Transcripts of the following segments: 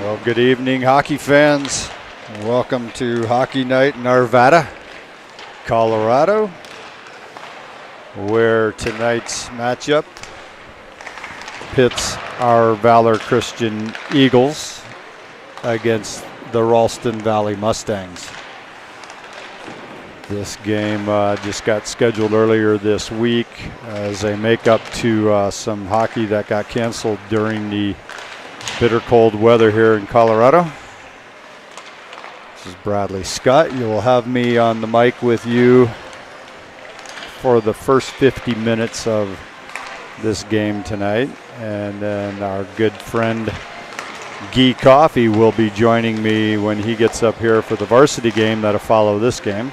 Well, good evening, hockey fans. Welcome to Hockey Night in Arvada, Colorado, where tonight's matchup pits our Valor Christian Eagles against the Ralston Valley Mustangs. This game just got scheduled earlier this week as a makeup to some hockey that got canceled during the bitter cold weather here in Colorado. This is Bradley Scott. You will have me on the mic with you for the first 50 minutes of this game tonight. And then our good friend Guy Coffey will be joining me when he gets up here for the varsity game that'll follow this game.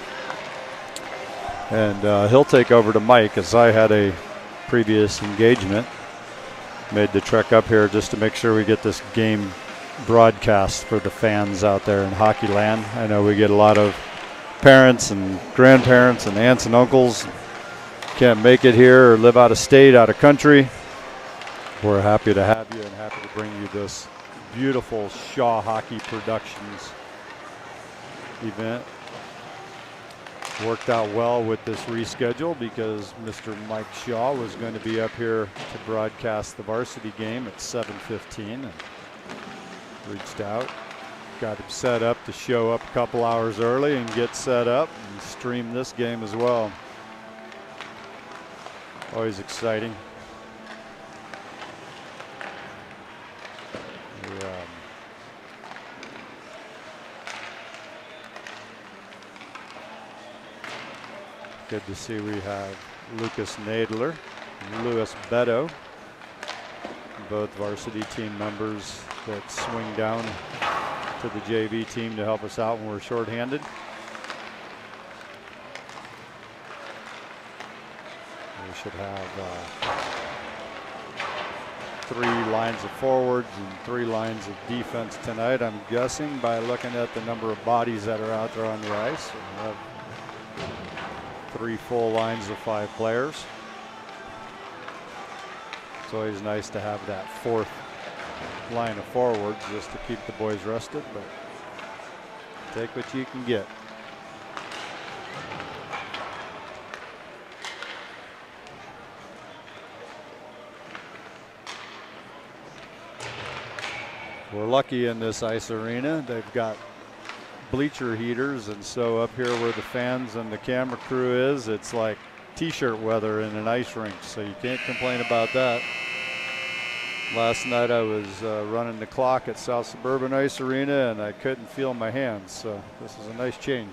And he'll take over to Mike as I had a previous engagement. Made the trek up here just to make sure we get this game broadcast for the fans out there in hockey land. I know we get a lot of parents and grandparents and aunts and uncles can't make it here or live out of state, out of country. We're happy to have you and happy to bring you this beautiful Shaw Hockey Productions event. Worked out well with this reschedule because Mr. Mike Shaw was going to be up here to broadcast the varsity game at 7:15 and reached out, got him set up to show up a couple hours early and get set up and stream this game as well. Always exciting. Good to see we have Lucas Nadler and Louis Beto, both varsity team members that swing down to the JV team to help us out when we're shorthanded. We should have 3 lines of forwards and 3 lines of defense tonight, I'm guessing, by looking at the number of bodies that are out there on the ice. We'll have 3 full lines of 5 players. It's always nice to have that 4th line of forwards just to keep the boys rested, but take what you can get. We're lucky in this ice arena. They've got bleacher heaters, and so up here where the fans and the camera crew is, it's like t-shirt weather in an ice rink, so you can't complain about that. Last night I was running the clock at South Suburban Ice Arena and I couldn't feel my hands, so this is a nice change.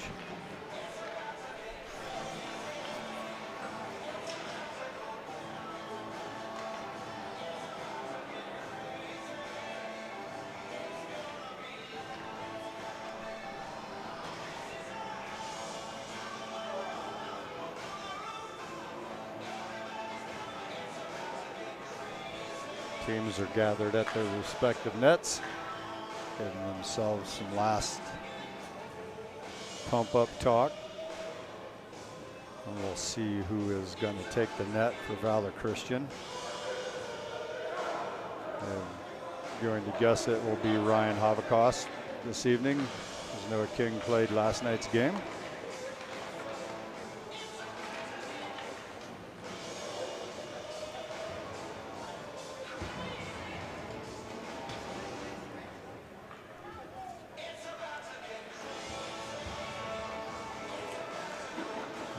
Teams are gathered at their respective nets, giving themselves some last pump-up talk. And we'll see who is going to take the net for Valor Christian. And going to guess it will be Ryan Havakos this evening, as Noah King played last night's game.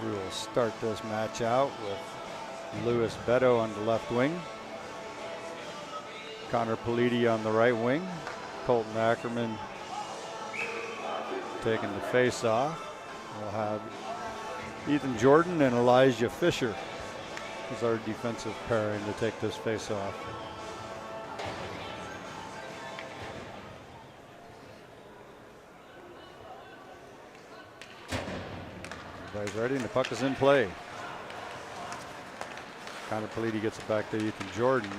We will start this match out with Louis Beto on the left wing, Connor Politi on the right wing, Colton Ackerman taking the face off. We'll have Ethan Jordan and Elijah Fisher as our defensive pairing to take this face off. Everybody's ready and the puck is in play. Connor Politi gets it back to Ethan Jordan.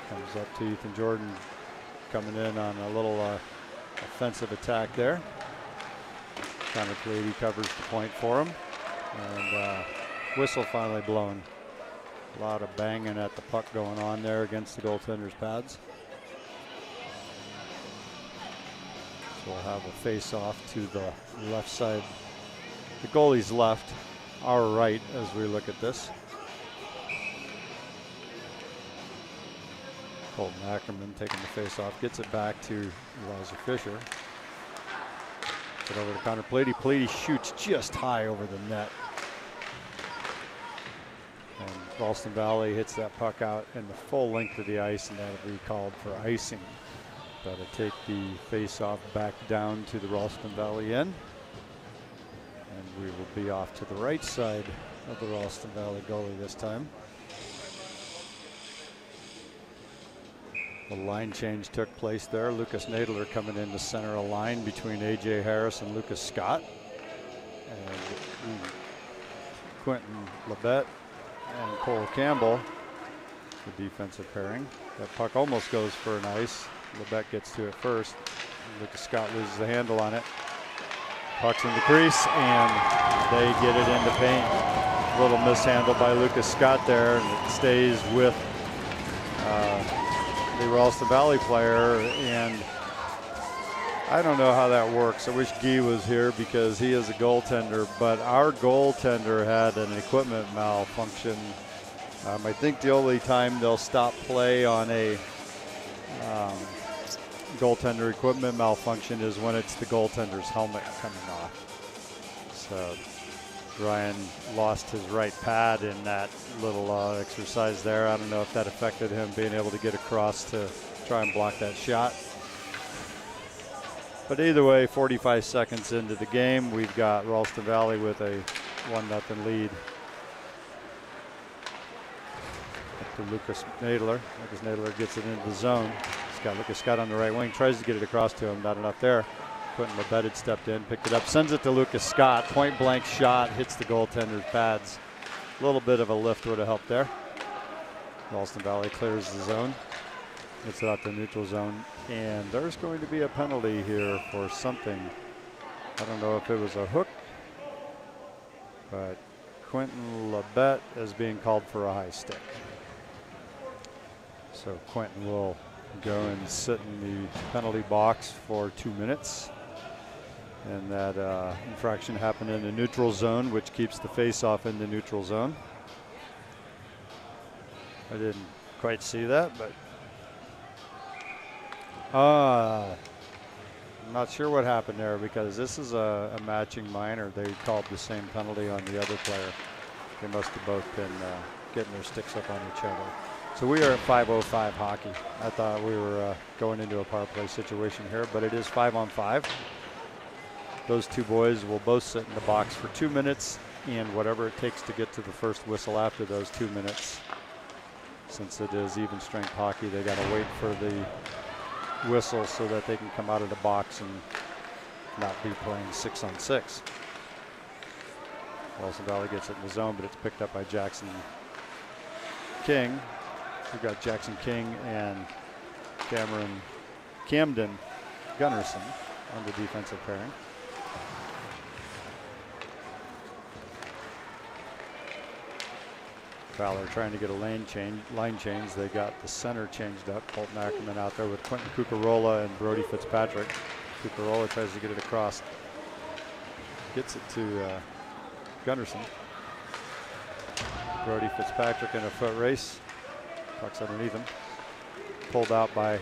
Comes up to Ethan Jordan coming in on a little offensive attack there. Connor Politi covers the point for him. And whistle finally blown. A lot of banging at the puck going on there against the goaltender's pads. So we'll have a face-off to the left side. The goalie's left, our right as we look at this. Colton Ackerman taking the face-off, gets it back to Elijah Fisher. Get over to Connor Plady. Plady shoots just high over the net. And Ralston Valley hits that puck out in the full length of the ice, and that'll be called for icing. That'll take the face-off back down to the Ralston Valley end. And we will be off to the right side of the Ralston Valley goalie this time. The line change took place there. Lucas Nadler coming in the center of line between A.J. Harris and Lucas Scott. And Quentin Labette and Cole Campbell, the defensive pairing. That puck almost goes for an ice. Labette gets to it first. Lucas Scott loses the handle on it. Puck's in the crease, and they get it into paint. A little mishandle by Lucas Scott there, and it stays with the Ralston Valley player, and I don't know how that works. I wish Guy was here because he is a goaltender, but our goaltender had an equipment malfunction. I think the only time they'll stop play on a goaltender equipment malfunction is when it's the goaltender's helmet coming off. So Ryan lost his right pad in that little exercise there. I don't know if that affected him being able to get across to try and block that shot. But either way, 45 seconds into the game, we've got Ralston Valley with a 1-0 lead. Up to Lucas Nadler. Lucas Nadler gets it into the zone. He's got Lucas Scott on the right wing, tries to get it across to him, not enough there. Quentin Labette had stepped in, picked it up, sends it to Lucas Scott. Point blank shot, hits the goaltender's pads. A little bit of a lift would have helped there. Ralston Valley clears the zone. Gets it out to the neutral zone. And there's going to be a penalty here for something. I don't know if it was a hook, but Quentin Labette is being called for a high stick. So Quentin will go and sit in the penalty box for 2 minutes. And that infraction happened in the neutral zone, which keeps the face-off in the neutral zone. I didn't quite see that, but I'm not sure what happened there because this is a matching minor. They called the same penalty on the other player. They must have both been getting their sticks up on each other. So we are at 5:05 hockey. I thought we were going into a power play situation here, but it is 5-on-5. Those two boys will both sit in the box for 2 minutes and whatever it takes to get to the first whistle after those 2 minutes. Since it is even strength hockey, they got to wait for the whistle so that they can come out of the box and not be playing 6-on-6. Ralston Valley gets it in the zone, but it's picked up by Jackson King. We've got Jackson King and Camden Gunnarsson on the defensive pairing. Valor trying to get a line change. They got the center changed up. Colton Ackerman out there with Quentin Cucarola and Brody Fitzpatrick. Cucarola tries to get it across. Gets it to Gunnarsson. Brody Fitzpatrick in a foot race. Puck's underneath him. Pulled out by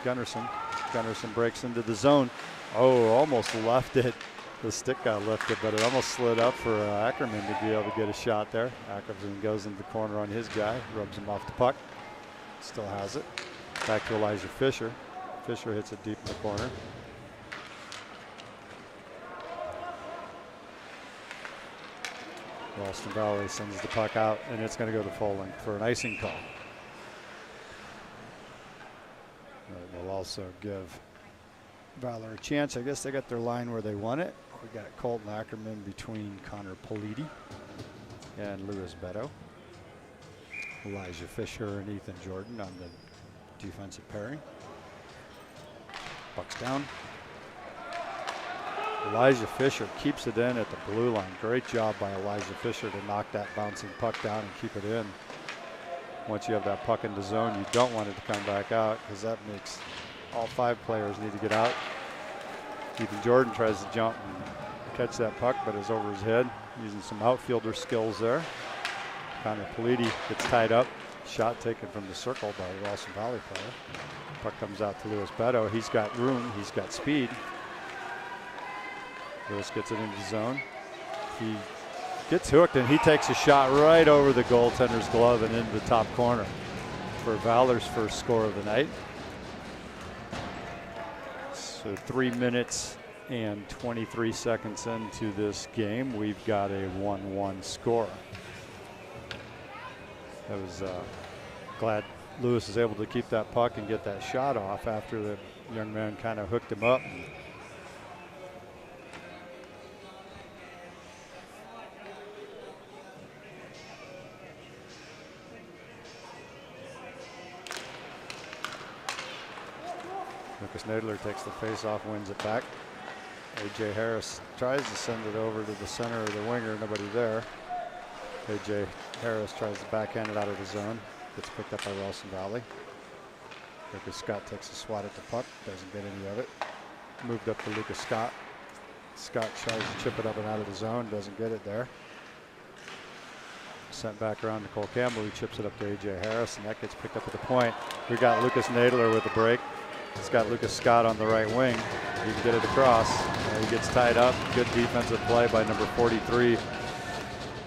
Gunnarsson. Gunnarsson breaks into the zone. Oh, almost left it. The stick got lifted, but it almost slid up for Ackerman to be able to get a shot there. Ackerman goes into the corner on his guy, rubs him off the puck. Still has it. Back to Elijah Fisher. Fisher hits it deep in the corner. Ralston Valley sends the puck out, and it's going to go to full length for an icing call. That will also give Valor a chance. I guess they got their line where they want it. We got Colton Ackerman between Connor Politi and Louis Beto. Elijah Fisher and Ethan Jordan on the defensive pairing. Puck's down. Elijah Fisher keeps it in at the blue line. Great job by Elijah Fisher to knock that bouncing puck down and keep it in. Once you have that puck in the zone, you don't want it to come back out because that makes all 5 players need to get out. Ethan Jordan tries to jump and catch that puck, but is over his head, using some outfielder skills there. Connor Politi gets tied up. Shot taken from the circle by the Ralston Valley player. Puck comes out to Lewis Beto. He's got room. He's got speed. Lewis gets it into the zone. He gets hooked, and he takes a shot right over the goaltender's glove and into the top corner for Valor's first score of the night. So 3 minutes and 23 seconds into this game, we've got a 1-1 score. I was glad Lewis is able to keep that puck and get that shot off after the young man kind of hooked him up. Lucas Nadler takes the face-off, wins it back. A.J. Harris tries to send it over to the center of the winger, nobody there. A.J. Harris tries to backhand it out of the zone. Gets picked up by Ralston Valley. Lucas Scott takes a swat at the puck, doesn't get any of it. Moved up to Lucas Scott. Scott tries to chip it up and out of the zone, doesn't get it there. Sent back around to Cole Campbell, who chips it up to A.J. Harris, and that gets picked up at the point. We got Lucas Nadler with the break. It's got Lucas Scott on the right wing. He can get it across. He gets tied up. Good defensive play by number 43,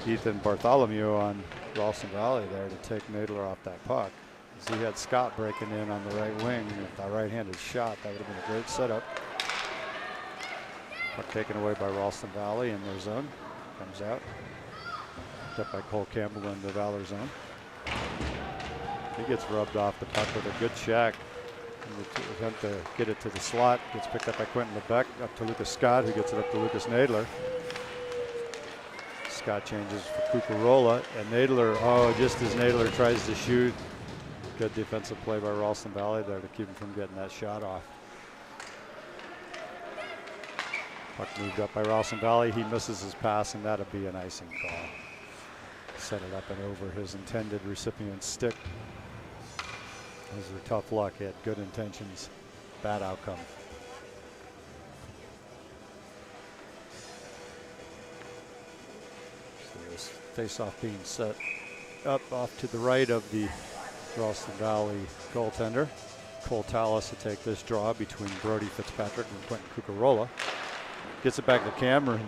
Ethan Bartholomew, on Ralston Valley there to take Nadler off that puck. As he had Scott breaking in on the right wing with a right-handed shot, that would have been a great setup. Puck taken away by Ralston Valley in their zone. Comes out. Picked up by Cole Campbell in the Valor zone. He gets rubbed off the puck with a good check. Attempt to get it to the slot. Gets picked up by Quentin LeBecq, up to Lucas Scott, who gets it up to Lucas Nadler. Scott changes for Cucarola, and Nadler, just as Nadler tries to shoot. Good defensive play by Ralston Valley there to keep him from getting that shot off. Puck moved up by Ralston Valley. He misses his pass, and that'll be an icing call. Set it up and over his intended recipient's stick. Those are tough luck. He had good intentions, bad outcome. So this face-off being set up off to the right of the Ralston Valley goaltender. Cole Tallis to take this draw between Brody Fitzpatrick and Quentin Cucarola. Gets it back to Cameron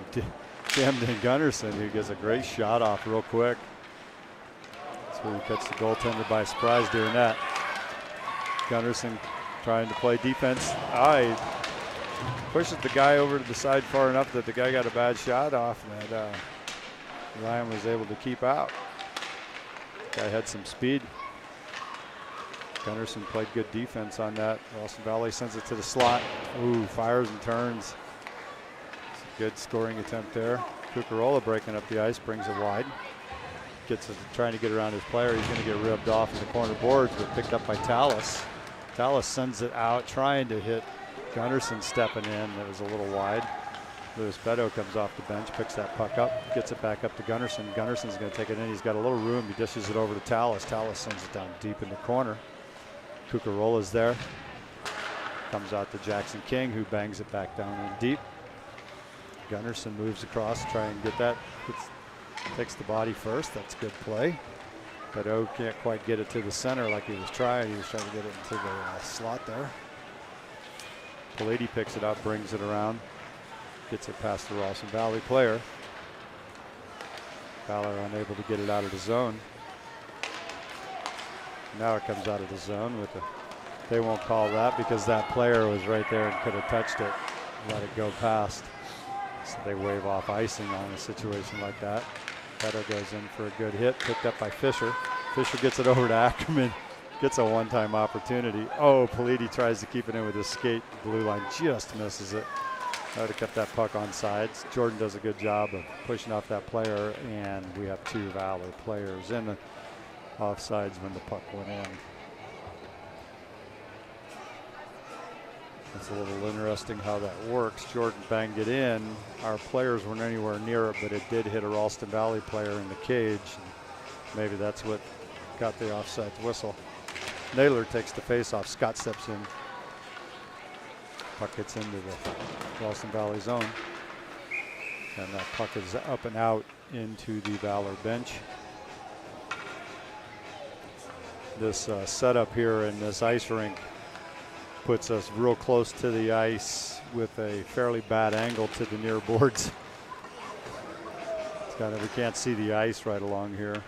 Camden Gunnarsson, who gets a great shot off real quick. So he catches the goaltender by surprise doing that. Gunnarsson trying to play defense. Pushes the guy over to the side far enough that the guy got a bad shot off, and Ryan was able to keep out. Guy had some speed. Gunnarsson played good defense on that. Ralston Valley sends it to the slot. Fires and turns. It's a good scoring attempt there. Cucarola breaking up the ice, brings it wide. Gets it, trying to get around his player. He's going to get ripped off in the corner boards, but picked up by Tallis. Tallis sends it out, trying to hit Gunnarsson stepping in. That was a little wide. Lewis Beto comes off the bench, picks that puck up, gets it back up to Gunnarsson. Gunnarsson's going to take it in. He's got a little room. He dishes it over to Tallis. Tallis sends it down deep in the corner. Cucarola's there. Comes out to Jackson King, who bangs it back down in deep. Gunnarsson moves across to try and get that. Takes the body first. That's good play. Beto can't quite get it to the center like he was trying. He was trying to get it into the slot there. Politi picks it up, brings it around. Gets it past the Ralston Valley player. Valor unable to get it out of the zone. Now it comes out of the zone with they won't call that because that player was right there and could have touched it, let it go past. So they wave off icing on a situation like that. Beto goes in for a good hit, picked up by Fisher. Fisher gets it over to Ackerman, gets a one-time opportunity. Politi tries to keep it in with his skate. Blue line just misses it. That would have kept that puck on sides. Jordan does a good job of pushing off that player, and we have two Valor players in the offsides when the puck went in. It's a little interesting how that works. Jordan banged it in. Our players weren't anywhere near it, but it did hit a Ralston Valley player in the cage. And maybe that's what got the offsides whistle. Naylor takes the face-off. Scott steps in. Puck gets into the Ralston Valley zone. And that puck is up and out into the Valor bench. This setup here in this ice rink puts us real close to the ice with a fairly bad angle to the near boards. We can't see the ice right along here.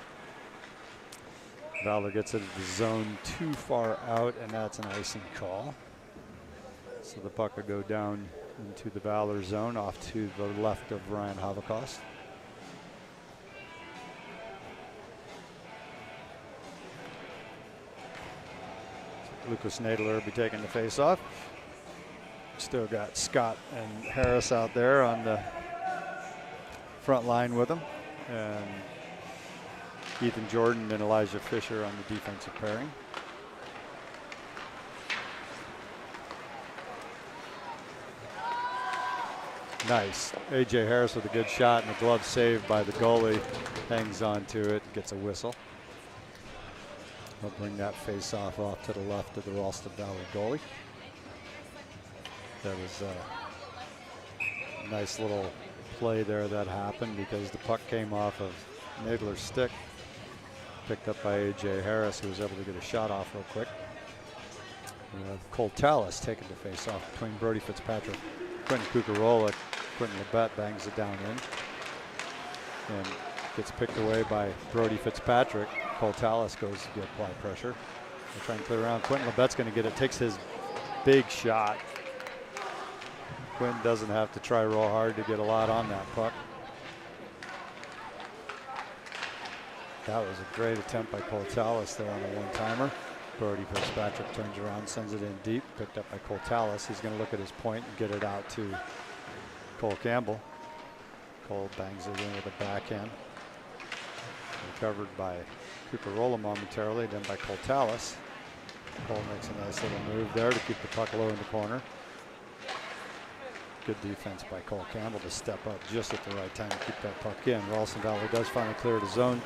Valor gets it into the zone too far out, and that's an icing call. So the puck will go down into the Valor zone off to the left of Ryan Haverkost. Lucas Nadler will be taking the face off. Still got Scott and Harris out there on the front line with him, and Ethan Jordan and Elijah Fisher on the defensive pairing. Nice. A.J. Harris with a good shot, and a glove saved by the goalie. Hangs on to it, gets a whistle. He'll bring that face-off to the left of the Ralston Valley goalie. That was a nice little play there that happened because the puck came off of Nadler's stick, picked up by A.J. Harris, who was able to get a shot off real quick. We have Cole Tallis taking the face-off between Brody Fitzpatrick, Quentin Cucarola. Quentin Lebet bangs it down in and gets picked away by Brody Fitzpatrick. Cole Tallis goes to apply pressure. They try and clear around. Quentin Lebet's going to get it, takes his big shot. Quentin doesn't have to try real hard to get a lot on that puck. That was a great attempt by Cole Tallis there on a one-timer. Brody Fitzpatrick turns around, sends it in deep, picked up by Cole Tallis. He's going to look at his point and get it out to Cole Campbell. Cole bangs it in with a backhand. Recovered by Cucarola momentarily, then by Cole Tallis. Cole makes a nice little move there to keep the puck low in the corner. Good defense by Cole Campbell to step up just at the right time to keep that puck in. Ralston Valley does finally clear the zone,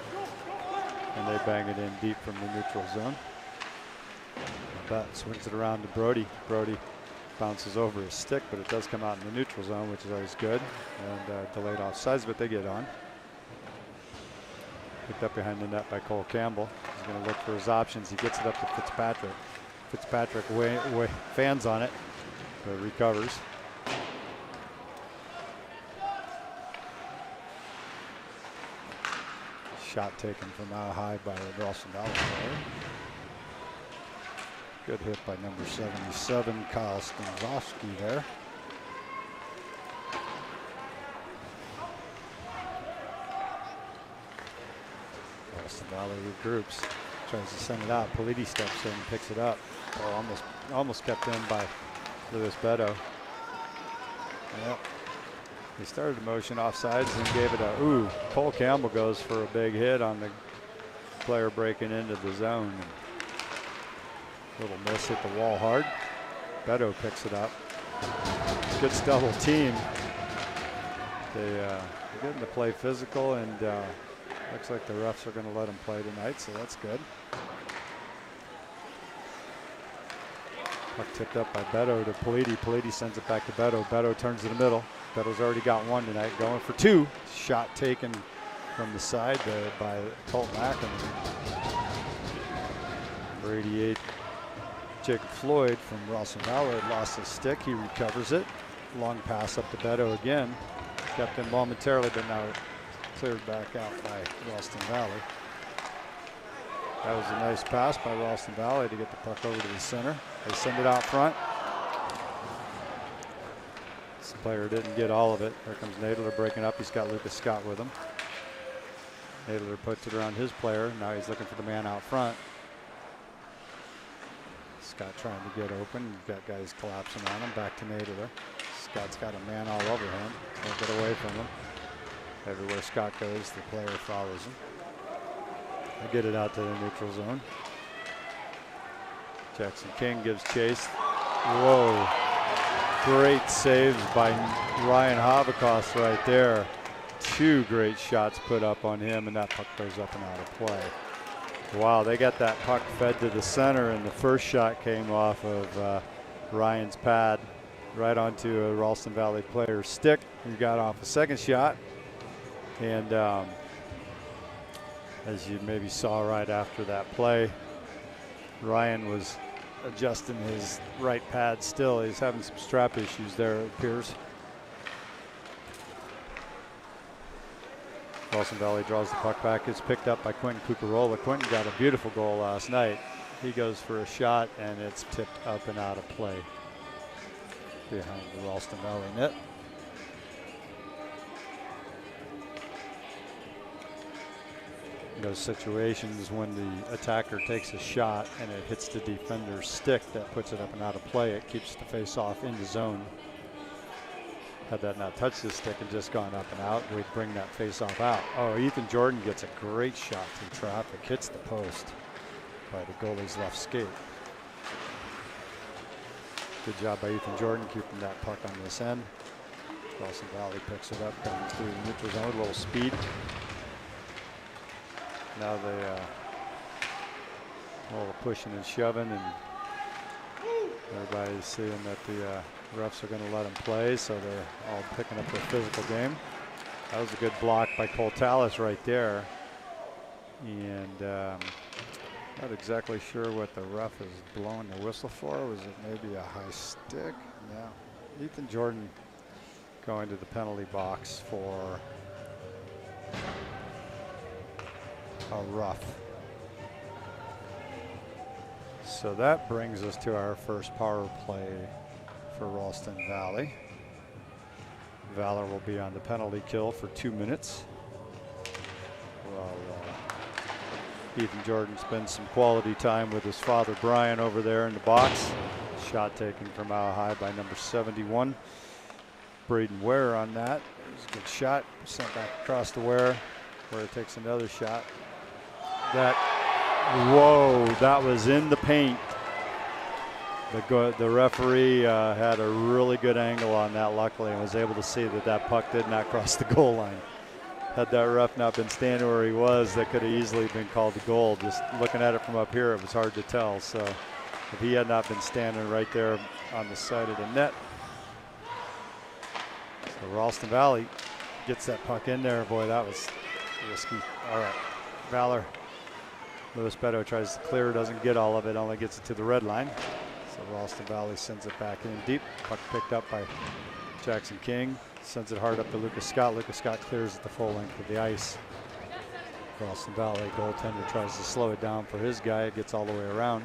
and they bang it in deep from the neutral zone. But swings it around to Brody. Brody bounces over his stick, but it does come out in the neutral zone, which is always good. And delayed offsides, but they get on. Picked up behind the net by Cole Campbell. He's going to look for his options. He gets it up to Fitzpatrick. Fitzpatrick fans on it, but recovers. Shot taken from out high by the Ralston Valley player. Good hit by number 77, Kyle Stanzowski there. Ralston Valley regroups, tries to send it out. Politi steps in and picks it up. Oh, almost kept in by Lewis Beto. Yep. He started the motion offsides and gave it a, ooh, Cole Campbell goes for a big hit on the player breaking into the zone. Little miss, hit the wall hard. Beto picks it up. Good double team. They're getting to play physical, and looks like the refs are going to let them play tonight, so that's good. Puck tipped up by Beto to Politi. Politi sends it back to Beto. Beto turns to the middle. Beto's already got one tonight, going for two. Shot taken from the side by Colton Ackerman. Brady 8. Jacob Floyd from Ralston Valor lost his stick. He recovers it. Long pass up to Beto again. Kept in momentarily, but now cleared back out by Ralston Valley. That was a nice pass by Ralston Valley to get the puck over to the center. They send it out front. This player didn't get all of it. Here comes Nadler breaking up. He's got Lucas Scott with him. Nadler puts it around his player. Now he's looking for the man out front. Scott trying to get open. You've got guys collapsing on him. Back to Nadler. Scott's got a man all over him. Can't get away from him. Everywhere Scott goes, the player follows him. They get it out to the neutral zone. Jackson King gives chase. Whoa. Great saves by Ryan Haverkost right there. Two great shots put up on him, and that puck goes up and out of play. Wow, they got that puck fed to the center, and the first shot came off of Ryan's pad. right onto a Ralston Valley player's stick, who got off a second shot. And as you maybe saw right after that play, Ryan was adjusting his right pad still. He's having some strap issues there, it appears. Ralston Valley draws the puck back. It's picked up by Quentin Cucarola. Quentin got a beautiful goal last night. He goes for a shot, and it's tipped up and out of play behind the Ralston Valley net. In those situations when the attacker takes a shot and it hits the defender's stick, that puts it up and out of play. It keeps the face-off in the zone. Had that not touched the stick and just gone up and out, we'd bring that face-off out. Oh, Ethan Jordan gets a great shot through traffic, hits the post by the goalie's left skate. Good job by Ethan Jordan keeping that puck on this end. Ralston Valley picks it up, coming through the neutral zone with a little speed. Now they a little pushing and shoving, and everybody's seeing that the refs are going to let them play, so they're all picking up their physical game. That was a good block by Cole Tallis right there. And not exactly sure what the ref is blowing the whistle for. Was it maybe a high stick? No. Ethan Jordan going to the penalty box for a rough. So that brings us to our first power play for Ralston Valley. Valor will be on the penalty kill for 2 minutes, while Ethan Jordan spends some quality time with his father Brian over there in the box. Shot taken from out high by number 71, Braden Ware on that. It was a good shot, sent back across to Ware. Ware takes another shot. Whoa, that was in the paint. The referee had a really good angle on that, luckily, and was able to see that that puck did not cross the goal line. Had that ref not been standing where he was, that could have easily been called a goal. Just looking at it from up here, it was hard to tell. So if he had not been standing right there on the side of the net. So Ralston Valley gets that puck in there. Boy, that was risky. All right, Valor. Louis Beto tries to clear, doesn't get all of it, only gets it to the red line. So Ralston Valley sends it back in deep. Puck picked up by Jackson King. Sends it hard up to Lucas Scott. Lucas Scott clears it the full length of the ice. Ralston Valley goaltender tries to slow it down for his guy. It gets all the way around.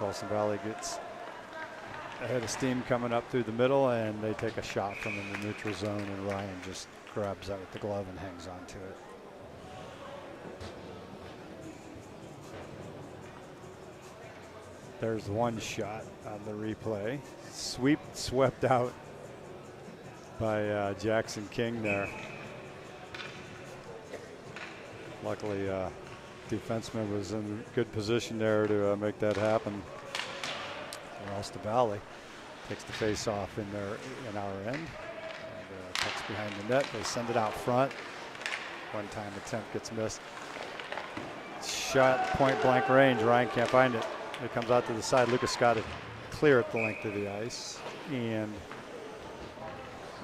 Ralston Valley gets ahead of steam coming up through the middle, and they take a shot from in the neutral zone, and Ryan just grabs that with the glove and hangs on to it. There's one shot on the replay. Swept out by Jackson King there. Luckily, defenseman was in good position there to make that happen. Ralston Valley takes the face off in our end, and pucks behind the net. They send it out front. One-time attempt gets missed. Shot point blank range. Ryan can't find it. It comes out to the side. Lucas Scott clear at the length of the ice, and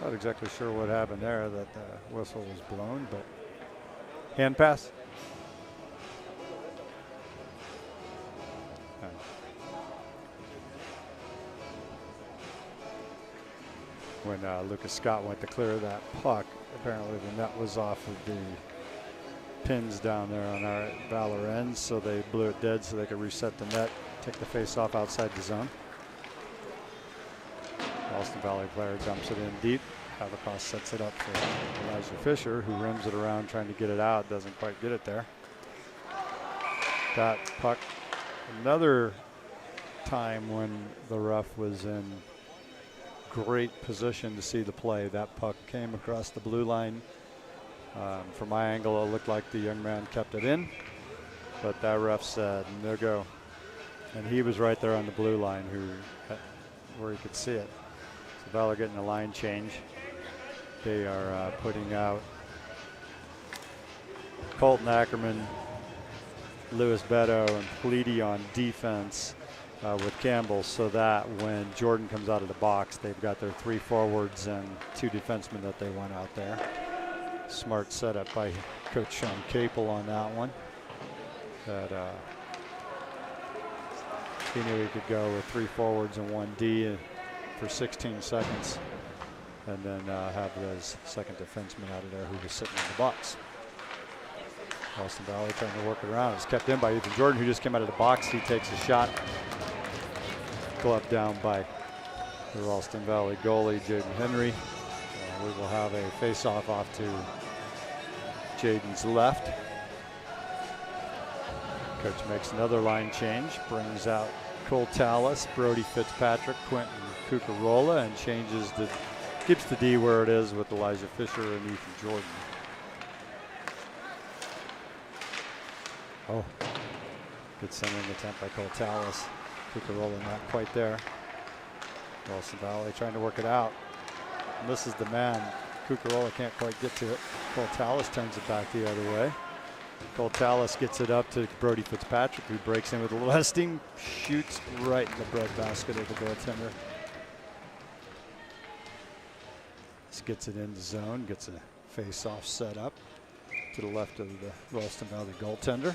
not exactly sure what happened there. That the whistle was blown, but hand pass. When Lucas Scott went to clear that puck, apparently the net was off of the pins down there on our Valor end, so they blew it dead so they could reset the net, take the face off outside the zone. Ralston Valley player dumps it in deep. Haverkoff sets it up for Elijah Fisher, who rims it around trying to get it out, doesn't quite get it there. That puck, another time when the ref was in great position to see the play. That puck came across the blue line. From my angle, it looked like the young man kept it in, but that ref said, no go. And he was right there on the blue line where he could see it. So Valor getting a line change. They are putting out Colton Ackerman, Louis Beto, and Pleedy on defense. with Campbell, so that when Jordan comes out of the box, they've got their 3 forwards and 2 defensemen that they want out there. Smart setup by Coach Sean Capel on that one. That he knew he could go with 3 forwards and 1 D for 16 seconds, and then have his second defenseman out of there who was sitting in the box. Ralston Valley trying to work it around. It's kept in by Ethan Jordan, who just came out of the box. He takes a shot. Glove down by the Ralston Valley goalie, Jaden Henry. We will have a face-off off to Jaden's left. Coach makes another line change, brings out Cole Tallis, Brody Fitzpatrick, Quentin Cucarola, and keeps the D where it is with Elijah Fisher and Ethan Jordan. Oh, good centering attempt by Cole Tallis. Cucarola not quite there. Ralston Valley trying to work it out. Misses the man. Cucarola can't quite get to it. Cole Tallis turns it back the other way. Cole Tallis gets it up to Brody Fitzpatrick, who breaks in with a Westing, shoots right in the breadbasket of the goaltender. This gets it in the zone, gets a face-off set up to the left of the Ralston Valley goaltender.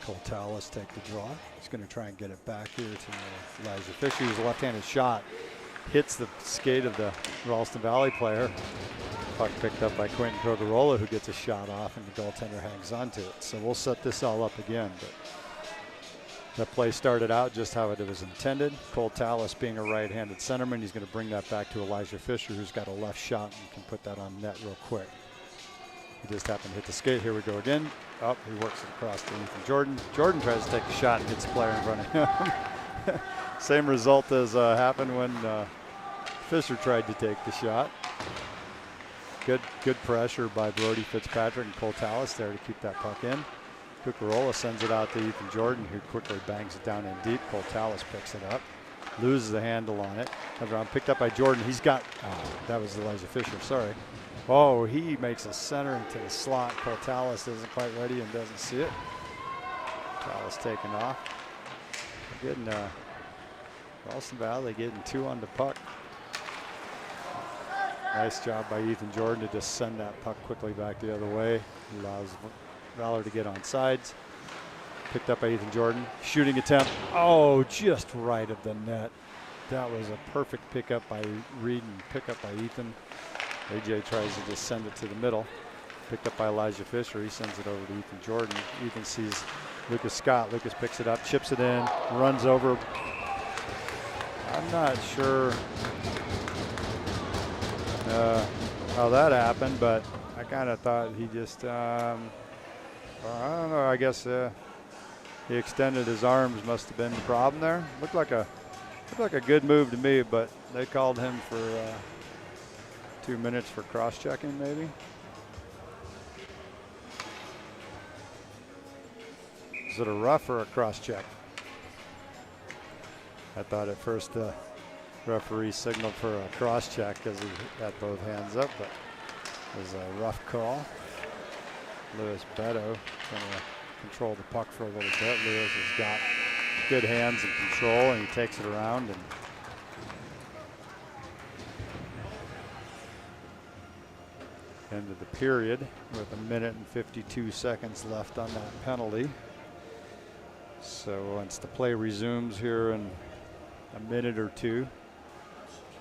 Cole Tallis take the draw. He's going to try and get it back here to Elijah Fisher, who's a left-handed shot. Hits the skate of the Ralston Valley player. Puck picked up by Quentin Cucarola, who gets a shot off, and the goaltender hangs onto it. So we'll set this all up again. But that play started out just how it was intended. Cole Tallis being a right-handed centerman, he's going to bring that back to Elijah Fisher, who's got a left shot and can put that on net real quick. He just happened to hit the skate. Here we go again. Up, he works it across to Ethan Jordan. Jordan tries to take a shot and hits the player in front of him. Same result as happened when Fisher tried to take the shot. Good pressure by Brody Fitzpatrick and Cole Tallis there to keep that puck in. Cucarola sends it out to Ethan Jordan, who quickly bangs it down in deep. Cole Tallis picks it up, loses the handle on it. Comes around, picked up by Jordan. He's got, that was Elijah Fisher, sorry. Oh, he makes a center into the slot. Cole Tallis isn't quite ready and doesn't see it. Tallis taken off. Getting Ralston Valley getting 2 on the puck. Nice job by Ethan Jordan to just send that puck quickly back the other way. Allows Valor to get on sides. Picked up by Ethan Jordan. Shooting attempt. Oh, just right of the net. That was a perfect pickup by Reed and pickup by Ethan. AJ tries to just send it to the middle. Picked up by Elijah Fisher. He sends it over to Ethan Jordan. Ethan sees Lucas Scott. Lucas picks it up, chips it in, runs over. I'm not sure how that happened, but I kind of thought he just, I don't know, I guess he extended his arms, must have been the problem there. Looked like a good move to me, but they called him for 2 minutes for cross-checking maybe. Is it a rough or a cross-check? I thought at first the referee signaled for a cross-check because he had both hands up, but it was a rough call. Lewis Beto going to control the puck for a little bit. Lewis has got good hands and control, and he takes it around. And end of the period with 1 minute and 52 seconds left on that penalty. So once the play resumes here in a minute or two,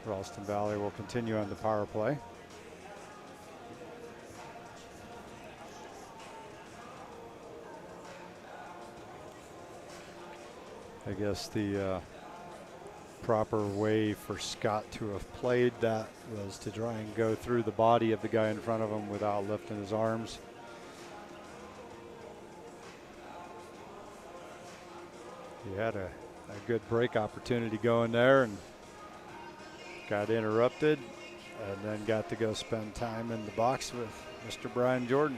Ralston Valley will continue on the power play. I guess the proper way for Scott to have played that was to try and go through the body of the guy in front of him without lifting his arms. He had a good break opportunity going there and got interrupted, and then got to go spend time in the box with Mr. Brian Jordan.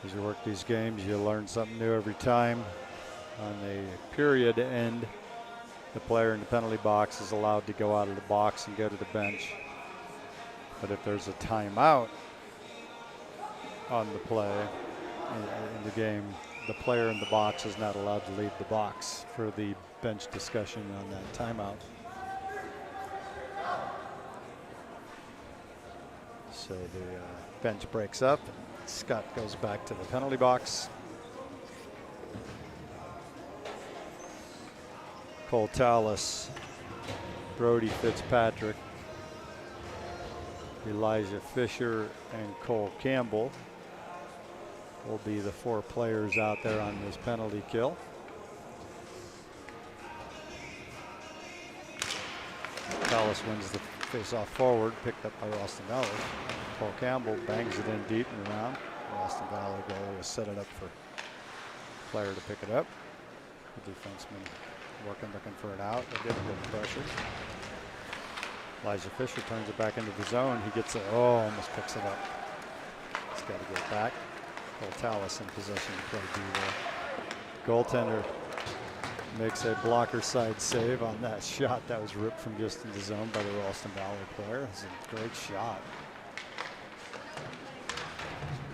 As you work these games, you learn something new every time. On a period end, the player in the penalty box is allowed to go out of the box and go to the bench. But if there's a timeout on the play in the game, the player in the box is not allowed to leave the box for the bench discussion on that timeout. So the bench breaks up. Scott goes back to the penalty box. Cole Tallis, Brody Fitzpatrick, Elijah Fisher, and Cole Campbell will be the 4 players out there on this penalty kill. Tallis wins the face-off forward, picked up by Ralston Valor. Cole Campbell bangs it in deep and around. Ralston Valor goal was set it up for the player to pick it up. The defenseman looking for it out. They didn't get the pressure. Elijah Fisher turns it back into the zone. He gets it. Oh, almost picks it up. He's got to get back. Cole Tallis in possession to play D there. Goaltender makes a blocker side save on that shot that was ripped from just in the zone by the Ralston Valor player. It's a great shot.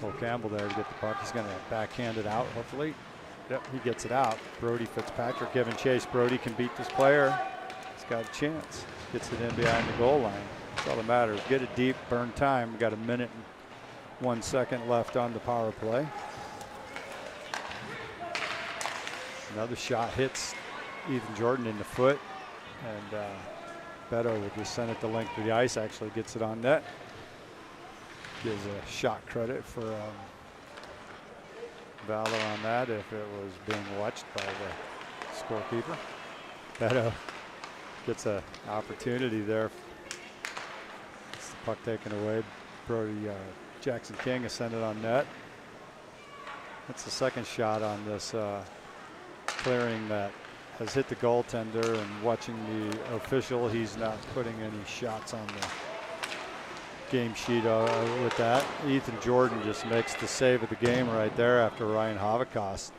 Cole Campbell there to get the puck. He's going to backhand it out, hopefully. Yep, he gets it out. Brody Fitzpatrick giving chase. Brody can beat this player. He's got a chance. Gets it in behind the goal line. That's all that matters. Get it deep, burn time. We got a minute and 1 second left on the power play. Another shot hits Ethan Jordan in the foot. And Beto would just send it the length of the ice. Actually gets it on net. Gives a shot credit for Valor on that if it was being watched by the scorekeeper. Beto gets an opportunity there. Gets the puck taken away. Brody Jackson King is sent it on net. That's the second shot on this clearing that has hit the goaltender, and watching the official, he's not putting any shots on the game sheet with that. Ethan Jordan just makes the save of the game right there after Ryan Havikos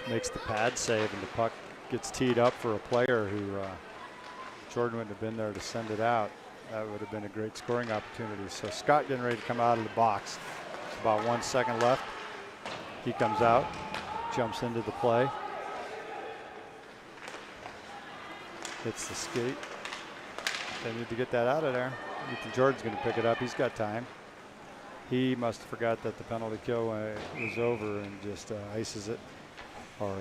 makes the pad save, and the puck gets teed up for a player who Jordan wouldn't have been there to send it out. That would have been a great scoring opportunity. So Scott getting ready to come out of the box. It's about 1 second left. He comes out, jumps into the play, hits the skate. They need to get that out of there. Ethan Jordan's going to pick it up. He's got time. He must have forgot that the penalty kill was over and just ices it. Or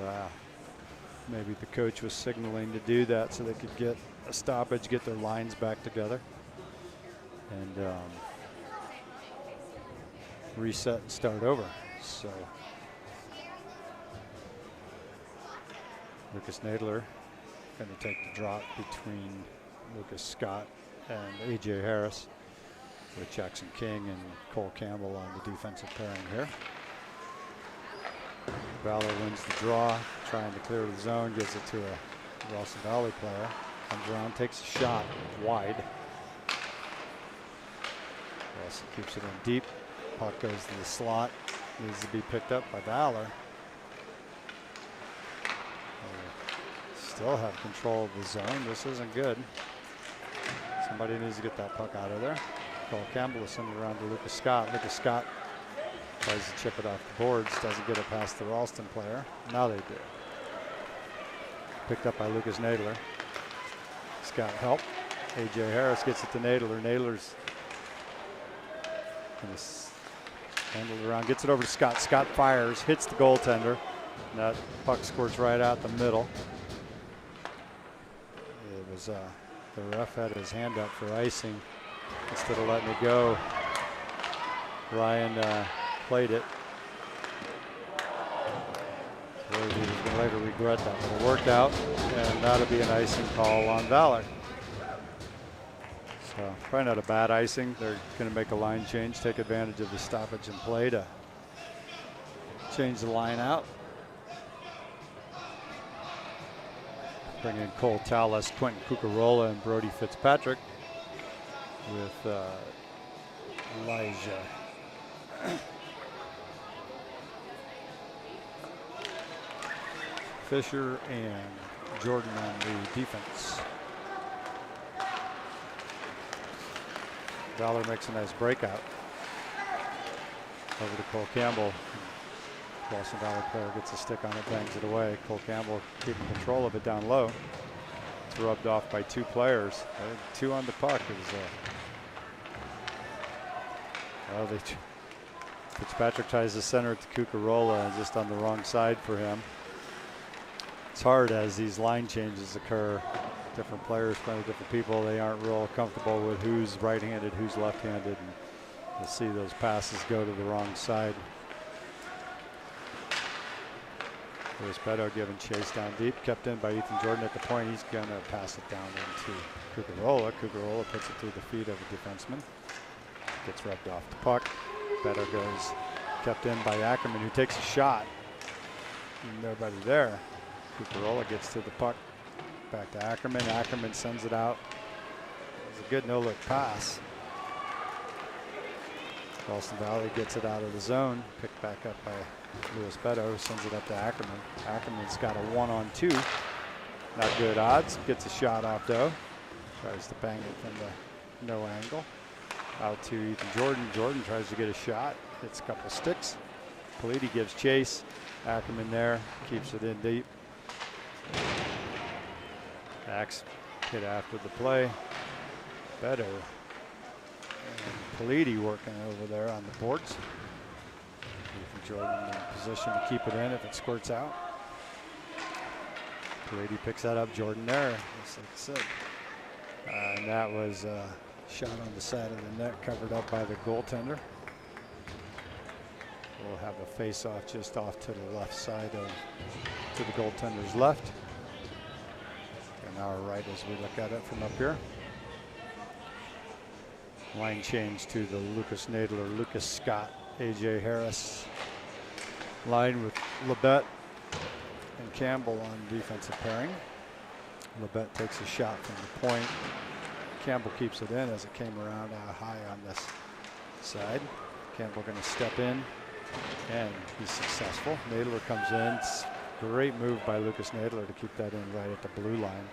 maybe the coach was signaling to do that so they could get a stoppage, get their lines back together, and reset and start over. So Lucas Nadler going to take the drop between Lucas Scott and A.J. Harris, with Jackson King and Cole Campbell on the defensive pairing here. Valor wins the draw, trying to clear the zone, gives it to a Ralston Valley player. Comes around, takes a shot wide. Ralston keeps it in deep. Puck goes to the slot. Needs to be picked up by Valor. Still have control of the zone. This isn't good. Somebody needs to get that puck out of there. Cole Campbell is sending it around to Lucas Scott. Lucas Scott tries to chip it off the boards. Doesn't get it past the Ralston player. Now they do. Picked up by Lucas Nadler. Scott help. A.J. Harris gets it to Nadler. Nadler's going to handle it around. Gets it over to Scott. Scott fires. Hits the goaltender. And that puck squirts right out the middle. It was the ref had his hand up for icing instead of letting it go. Ryan played it. He was going to later regret that, but it worked out, and that'll be an icing call on Valor. So probably not a bad icing. They're going to make a line change, take advantage of the stoppage and play to change the line out. Bring in Cole Tallis, Quentin Cucarola, and Brody Fitzpatrick with Elijah Fisher and Jordan on the defense. Valor makes a nice breakout over to Cole Campbell. Ralston Valor player gets a stick on it, bangs it away. Cole Campbell keeping control of it down low. It's rubbed off by 2 players. 2 on the puck. Fitzpatrick ties the center to Cucarola and just on the wrong side for him. It's hard as these line changes occur. Different players playing with different people. They aren't real comfortable with who's right-handed, who's left-handed. And you'll see those passes go to the wrong side. There's Beto giving chase down deep, kept in by Ethan Jordan at the point. He's going to pass it down into Cucarola. Cucarola puts it through the feet of a defenseman. Gets rubbed off the puck. Beto goes, kept in by Ackerman, who takes a shot. Nobody there. Cucarola gets to the puck. Back to Ackerman. Ackerman sends it out. It was a good no-look pass. Ralston Valley gets it out of the zone. Picked back up by Louis Beto, sends it up to Ackerman. Ackerman's got a 1-on-2. Not good odds. Gets a shot off though. Tries to bang it from the no angle. Out to Ethan Jordan. Jordan tries to get a shot. Hits a couple sticks. Politi gives chase. Ackerman there. Keeps it in deep. Axe hit after the play. Beto and Politi working over there on the boards. Ethan Jordan in position to keep it in if it squirts out. Politi picks that up. Jordan there. Just like I said. And that was a shot on the side of the net, covered up by the goaltender. We'll have a face-off just off to the left side to the goaltender's left. And our right as we look at it from up here. Line change to the Lucas Nadler, Lucas Scott, AJ Harris line with Labette and Campbell on defensive pairing. Labette takes a shot from the point. Campbell keeps it in as it came around high on this side. Campbell going to step in, and he's successful. Nadler comes in. It's a great move by Lucas Nadler to keep that in right at the blue line.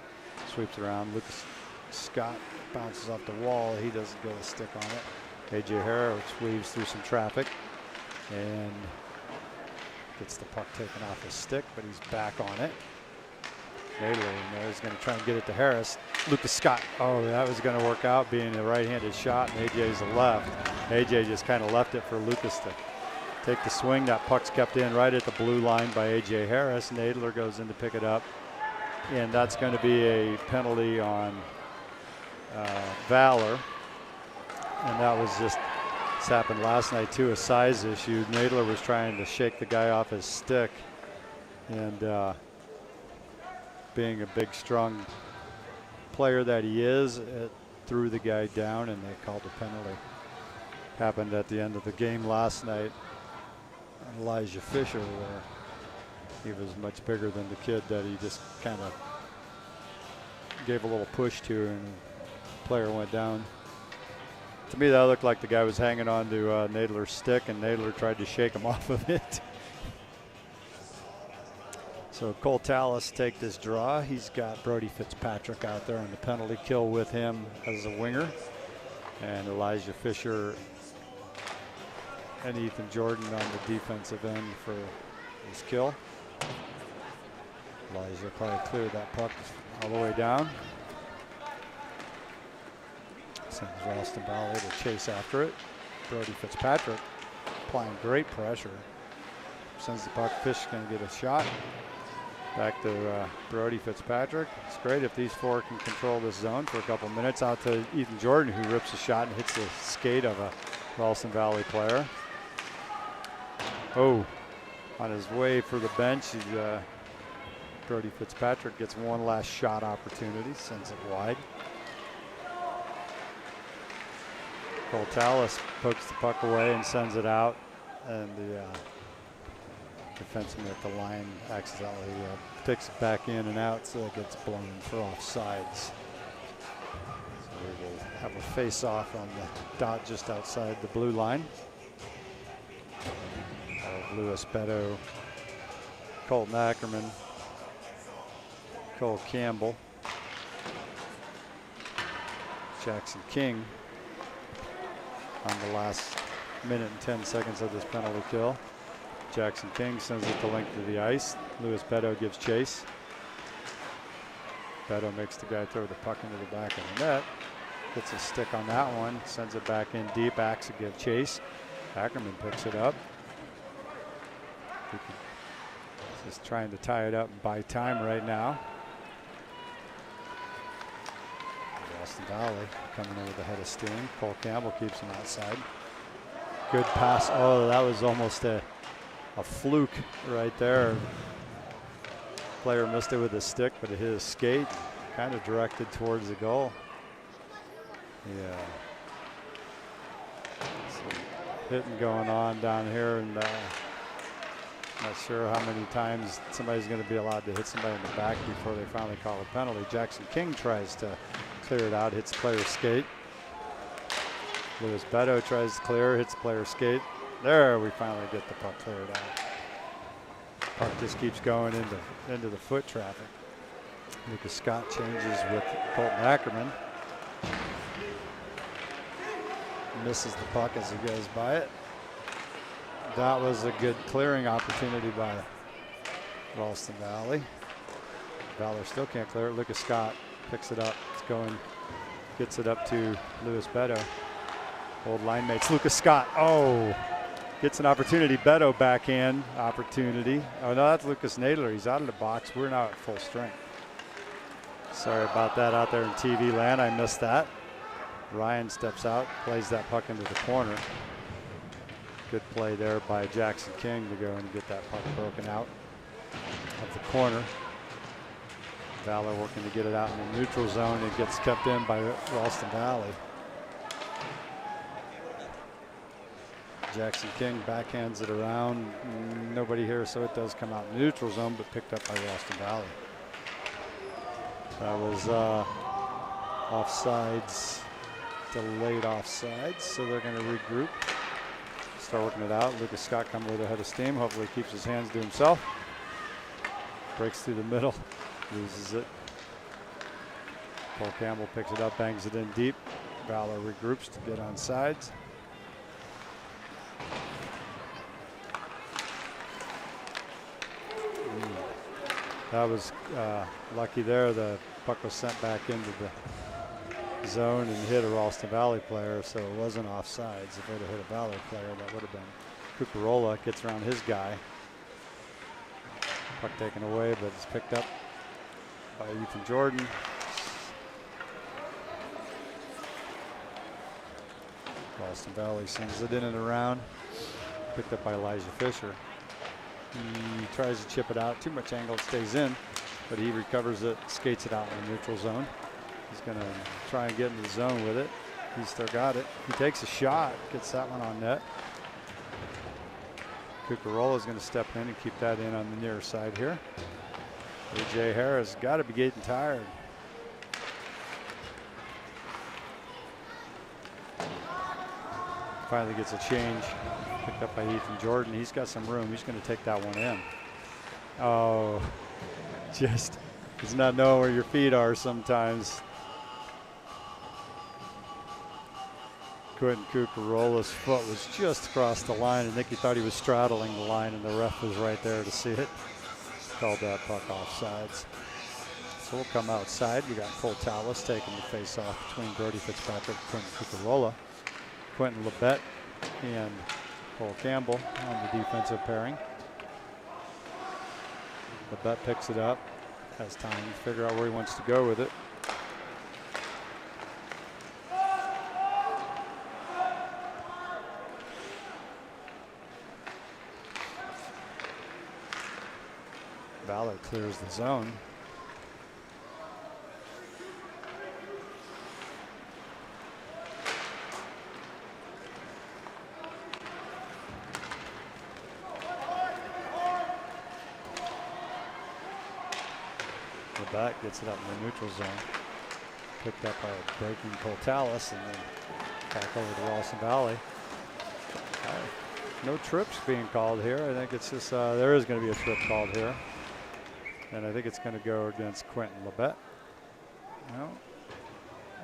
Sweeps around. Lucas Scott bounces off the wall. He doesn't get a stick on it. AJ Harris weaves through some traffic and gets the puck taken off his stick, but he's back on it. Nadler in there is going to try and get it to Harris. Lucas Scott, oh, that was going to work out being a right-handed shot, and AJ's the left. AJ just kind of left it for Lucas to take the swing. That puck's kept in right at the blue line by AJ Harris. Nadler goes in to pick it up, and that's going to be a penalty on Valor. And that was just, this happened last night too, a size issue. Nadler was trying to shake the guy off his stick, and being a big, strong player that he is, it threw the guy down, and they called a penalty. Happened at the end of the game last night. Elijah Fisher, where he was much bigger than the kid that he just kind of gave a little push to, and the player went down. To me, that looked like the guy was hanging on to Nadler's stick, and Nadler tried to shake him off of it. So Cole Tallis take this draw. He's got Brody Fitzpatrick out there on the penalty kill with him as a winger, and Elijah Fisher and Ethan Jordan on the defensive end for his kill. Elijah probably cleared that puck all the way down. Sends Ralston Valley to chase after it. Brody Fitzpatrick applying great pressure. Sends the puck. Fish going to get a shot. Back to Brody Fitzpatrick. It's great if these four can control this zone for a couple minutes. Out to Ethan Jordan, who rips a shot and hits the skate of a Ralston Valley player. Oh, on his way for the bench, Brody Fitzpatrick gets one last shot opportunity, sends it wide. Cole Tallis pokes the puck away and sends it out, and the defenseman at the line accidentally picks it back in and out, so it gets blown for offsides. So we will have a face-off on the dot just outside the blue line. Louis Beto, Colton Ackerman, Cole Campbell. Jackson King on the last minute and 10 seconds of this penalty kill. Jackson King sends it the length of the ice. Louis Beto gives chase. Beto makes the guy throw the puck into the back of the net. Gets a stick on that one. Sends it back in deep. Acts to give chase. Ackerman picks it up. Just trying to tie it up and buy time right now. Ralston Valley coming in with a head of steam. Cole Campbell keeps him outside. Good pass. Oh, that was almost a fluke right there. Player missed it with a stick, but it hit his skate. Kind of directed towards the goal. Yeah. Some hitting going on down here, and not sure how many times somebody's going to be allowed to hit somebody in the back before they finally call a penalty. Jackson King tries to clear it out, hits player's skate. Louis Beto tries to clear, hits player's skate. There, we finally get the puck cleared out. Puck just keeps going into the foot traffic. Lucas Scott changes with Colton Ackerman. Misses the puck as he goes by it. That was a good clearing opportunity by Ralston Valley. Valor still can't clear it. Lucas Scott picks it up. It's going, gets it up to Louis Beto. Old line mates. Lucas Scott. Oh, gets an opportunity. Beto backhand opportunity. Oh, no, that's Lucas Nadler. He's out of the box. We're now at full strength. Sorry about that out there in TV land. I missed that. Ryan steps out, plays that puck into the corner. Good play there by Jackson King to go and get that puck broken out of the corner. Valor working to get it out in the neutral zone. It gets kept in by Ralston Valley. Jackson King backhands it around. Nobody here, so it does come out in the neutral zone, but picked up by Ralston Valley. That was offsides, delayed offsides, so they're going to regroup. Start working it out. Lucas Scott coming with a head of steam. Hopefully keeps his hands to himself. Breaks through the middle. Loses it. Cole Campbell picks it up, bangs it in deep. Valor regroups to get on sides. That was lucky there. The puck was sent back into the zone and hit a Ralston Valley player, so it wasn't offsides. If it would have hit a Valor player, that would have been Cucarola. Gets around his guy. Puck taken away, but it's picked up by Ethan Jordan. Ralston Valley sends it in and around. Picked up by Elijah Fisher. He tries to chip it out. Too much angle, it stays in, but he recovers it, skates it out in the neutral zone. He's going to try and get in the zone with it. He's still got it. He takes a shot, gets that one on net. Cucarola is going to step in and keep that in on the near side here. A.J. Harris got to be getting tired. Finally gets a change. Picked up by Ethan Jordan. He's got some room. He's going to take that one in. Oh, just does not know where your feet are sometimes. Quentin Cucarola's foot was just across the line. I think he thought he was straddling the line, and the ref was right there to see it. Called that puck offsides. So we'll come outside. We got Cole Tallis taking the face off between Brody Fitzpatrick and Quentin Cucarola. Quentin Labette and Cole Campbell on the defensive pairing. Labette picks it up, has time to figure out where he wants to go with it. Valor clears the zone. Back gets it up in the neutral zone. Picked up by breaking Cole Tallis and then back over to Ralston Valley. No trips being called here. I think it's just there is going to be a trip called here. And I think it's going to go against Quentin Labette. No.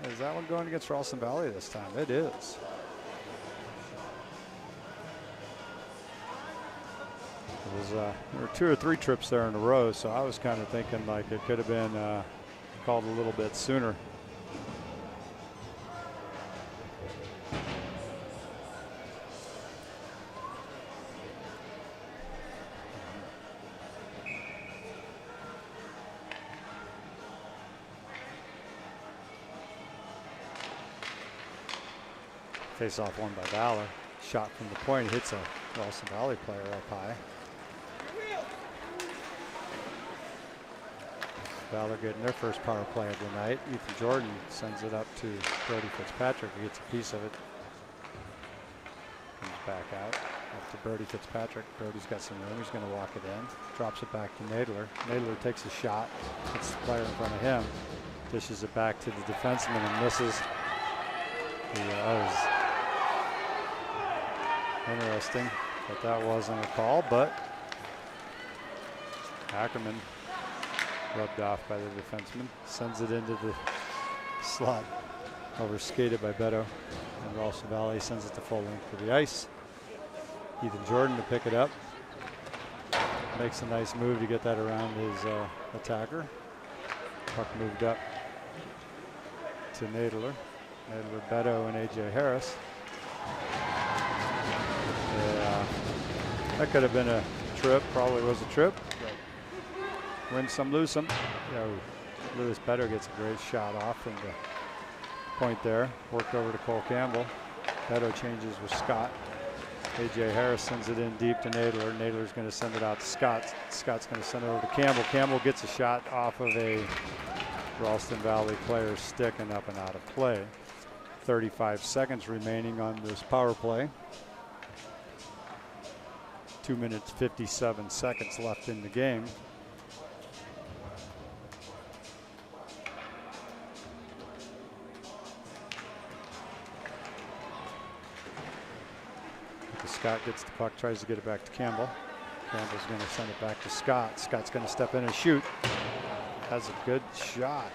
Is that one going against Ralston Valley this time? It is. There were 2 or 3 trips there in a row, so I was kind of thinking like it could have been called a little bit sooner. Face-off won by Valor. Shot from the point, hits a Ralston Valley player up high. Valor getting their first power play of the night. Ethan Jordan sends it up to Brody Fitzpatrick. He gets a piece of it. Comes back out. Up to Brody Fitzpatrick. Brody's got some room. He's going to walk it in. Drops it back to Nadler. Nadler takes a shot. Hits the player in front of him. Dishes it back to the defenseman and misses. That was interesting that that wasn't a call, but Ackerman rubbed off by the defenseman, sends it into the slot, overskated by Beto, and Ralston Valley sends it to full length to the ice. Ethan Jordan to pick it up, makes a nice move to get that around his attacker. Puck moved up to Nadler. Nadler, Beto, and A.J. Harris. Yeah, that could have been a trip, probably was a trip. Win some, lose some. Lewis Beto gets a great shot off from the point there. Worked over to Cole Campbell. Beto changes with Scott. A.J. Harris sends it in deep to Nadler. Nadler's going to send it out to Scott. Scott's going to send it over to Campbell. Campbell gets a shot off of a Ralston Valley player's stick and up and out of play. 35 seconds remaining on this power play. 2 minutes, 57 seconds left in the game. Scott gets the puck, tries to get it back to Campbell. Campbell's going to send it back to Scott. Scott's going to step in and shoot. Has a good shot.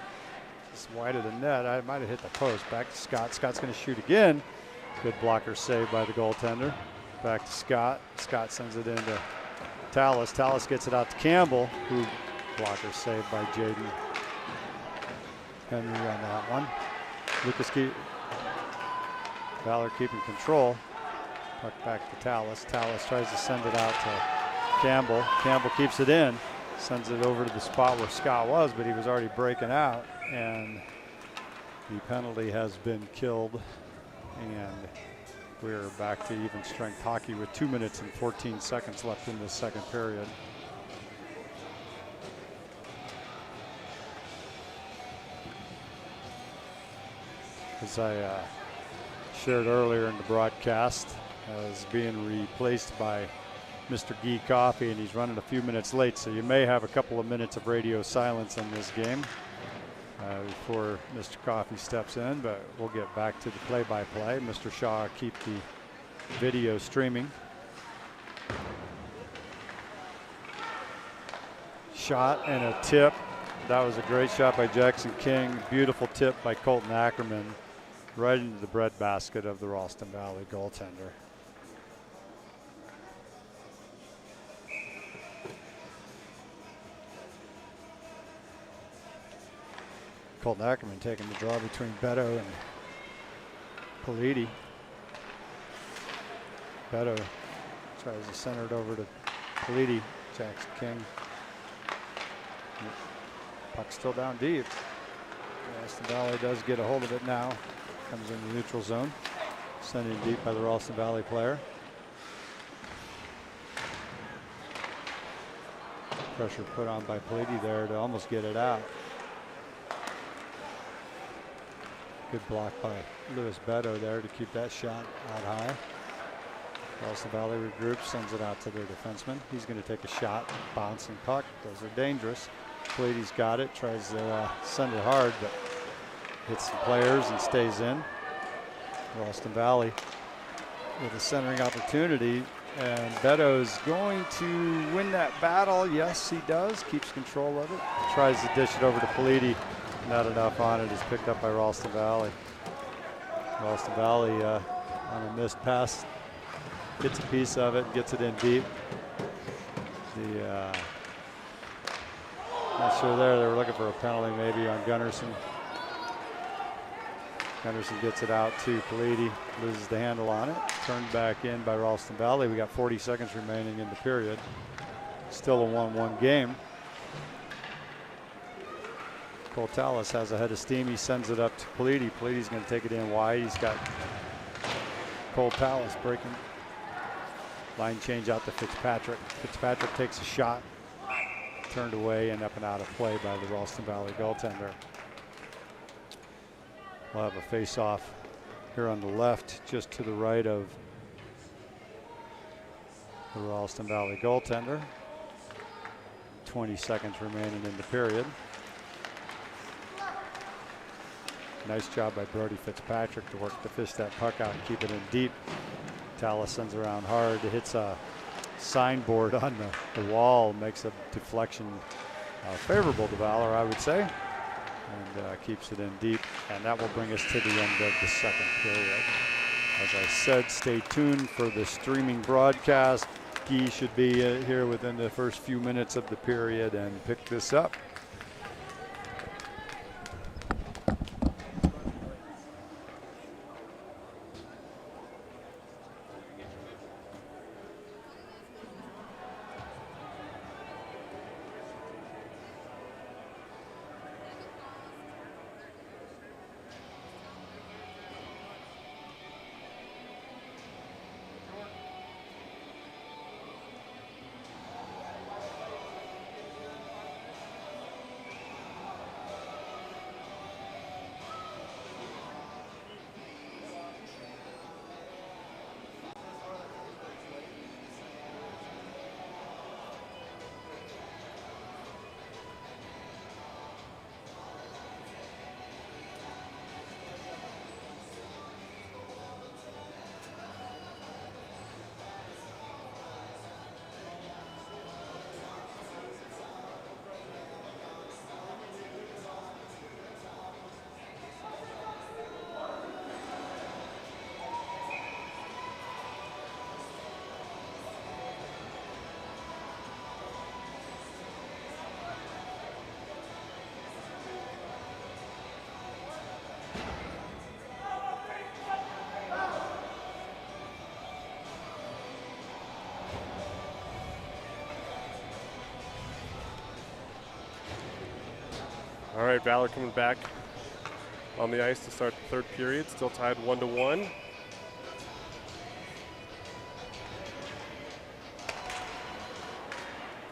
It's wide of the net. I might have hit the post. Back to Scott. Scott's going to shoot again. Good blocker save by the goaltender. Back to Scott. Scott sends it into Tallis. Tallis gets it out to Campbell, who blocker save by Jaden Henry on that one. Lucas Valor keeping control. Puck back to Tallis. Tallis tries to send it out to Campbell. Campbell keeps it in. Sends it over to the spot where Scott was, but he was already breaking out. And the penalty has been killed. And we're back to even strength hockey with 2 minutes and 14 seconds left in this second period. As I shared earlier in the broadcast, is being replaced by Mr. Guy Coffey, and he's running a few minutes late, so you may have a couple of minutes of radio silence in this game before Mr. Coffey steps in, but we'll get back to the play-by-play. Mr. Shaw keep the video streaming. Shot and a tip. That was a great shot by Jackson King. Beautiful tip by Colton Ackerman right into the breadbasket of the Ralston Valley goaltender. Colton Ackerman taking the draw between Beto and Politi. Beto tries to center it over to Politi. Jackson King. Puck still down deep. Ralston Valley does get a hold of it now. Comes in the neutral zone. Sent in deep by the Ralston Valley player. Pressure put on by Politi there to almost get it out. Good block by Lewis Beto there to keep that shot out high. Ralston Valley regroups, sends it out to their defenseman. He's going to take a shot, bouncing puck. Those are dangerous. Politi's got it, tries to send it hard, but hits some players and stays in. Ralston Valley with a centering opportunity. And Beto's going to win that battle. Yes, he does. Keeps control of it. Tries to dish it over to Politi. Not enough on it. Is picked up by Ralston Valley. Ralston Valley on a missed pass gets a piece of it, gets it in deep. Not sure there. They were looking for a penalty maybe on Gunnarsson. Gunnarsson gets it out to Politi, loses the handle on it. Turned back in by Ralston Valley. We got 40 seconds remaining in the period. Still a 1-1 game. Cole Tallis has a head of steam. He sends it up to Politi. Politi's going to take it in wide. He's got Cole Tallis breaking. Line change out to Fitzpatrick. Fitzpatrick takes a shot. Turned away and up and out of play by the Ralston Valley goaltender. We'll have a face-off here on the left, just to the right of the Ralston Valley goaltender. 20 seconds remaining in the period. Nice job by Brody Fitzpatrick to work to fish that puck out and keep it in deep. Tallis sends around hard. It hits a signboard on the wall, makes a deflection favorable to Valor, I would say, and keeps it in deep. And that will bring us to the end of the second period. As I said, stay tuned for the streaming broadcast. Guy should be here within the first few minutes of the period and pick this up. All right, Valor coming back on the ice to start the third period. Still tied 1-1.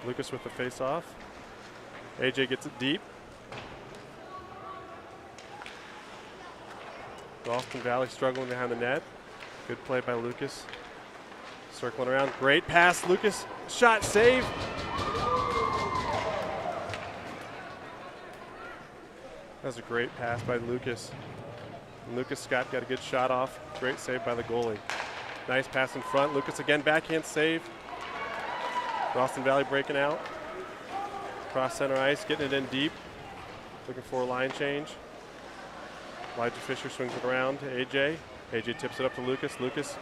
Lucas with the face-off. AJ gets it deep. Ralston Valley struggling behind the net. Good play by Lucas. Circling around. Great pass, Lucas. Shot, save. That was a great pass by Lucas. And Lucas Scott got a good shot off. Great save by the goalie. Nice pass in front. Lucas again, backhand save. Ralston Valley breaking out. Cross center ice, getting it in deep. Looking for a line change. Elijah Fisher swings it around to AJ. AJ tips it up to Lucas. Lucas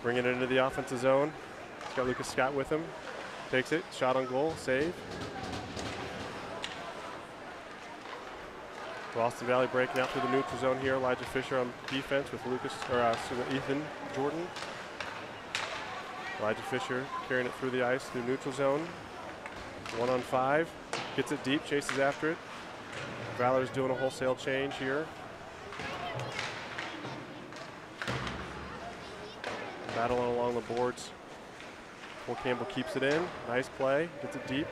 bringing it into the offensive zone. He's got Lucas Scott with him. Takes it, shot on goal, save. Ralston Valley breaking out through the neutral zone here. Elijah Fisher on defense with Ethan Jordan. Elijah Fisher carrying it through the ice through neutral zone. 1-on-5. Gets it deep, chases after it. Valor's doing a wholesale change here. Battling along the boards. Cole Campbell keeps it in. Nice play. Gets it deep.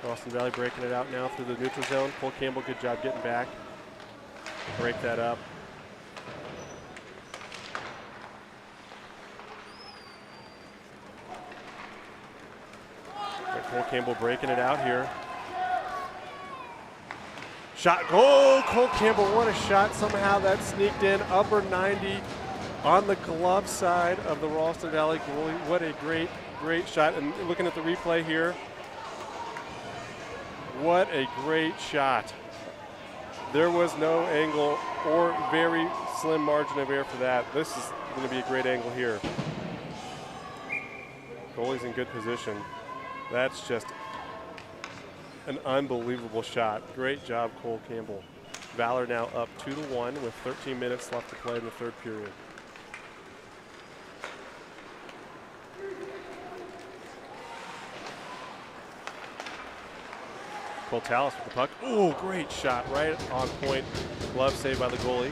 Ralston Valley breaking it out now through the neutral zone. Cole Campbell, good job getting back. Break that up. Cole Campbell breaking it out here. Shot, goal, Cole Campbell, what a shot. Somehow that sneaked in, upper 90 on the glove side of the Ralston Valley goalie. What a great, great shot. And looking at the replay here, what a great shot. There was no angle or very slim margin of error for that. This is going to be a great angle here. Goalie's in good position. That's just an unbelievable shot. Great job, Cole Campbell. Valor now up 2-1 with 13 minutes left to play in the third period. Cole Tallis with the puck. Oh, great shot, right on point. Glove saved by the goalie.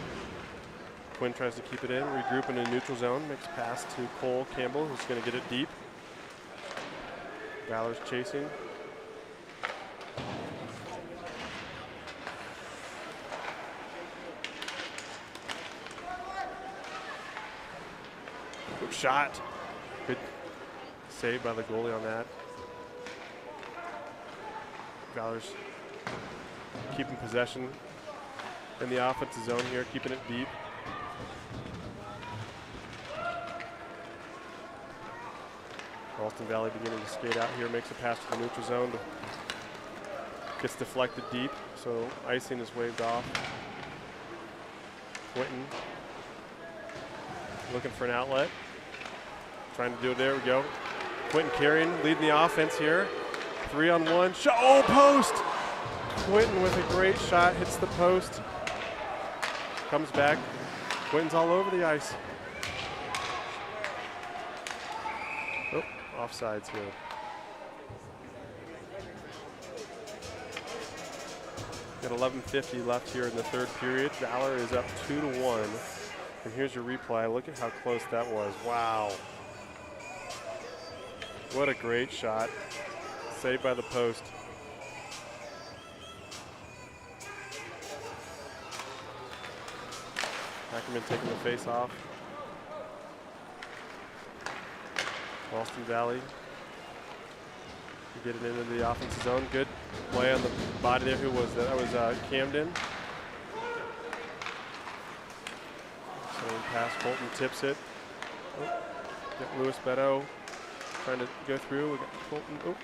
Quinn tries to keep it in, regroup in the neutral zone, makes a pass to Cole Campbell, who's going to get it deep. Valor's chasing. Good shot. Good save by the goalie on that. Valor's keeping possession in the offensive zone here, keeping it deep. Ralston Valley beginning to skate out here, makes a pass to the neutral zone. Gets deflected deep, so icing is waved off. Quinton looking for an outlet. Trying to do it, there we go. Quinton carrying, leading the offense here. 3-on-1, shot, oh, post! Quinton with a great shot, hits the post. Comes back, Quinton's all over the ice. Oh, offsides here. Got 11:50 left here in the third period. Valor is up 2-1. And here's your replay. Look at how close that was. Wow. What a great shot. Saved by the post. Ackerman taking the face off. Ralston Valley get it into the offensive zone. Good play on the body there. Who was that? That was Camden. So pass, Colton tips it. Oh, got Lewis Beto trying to go through. We got Colton. Oh.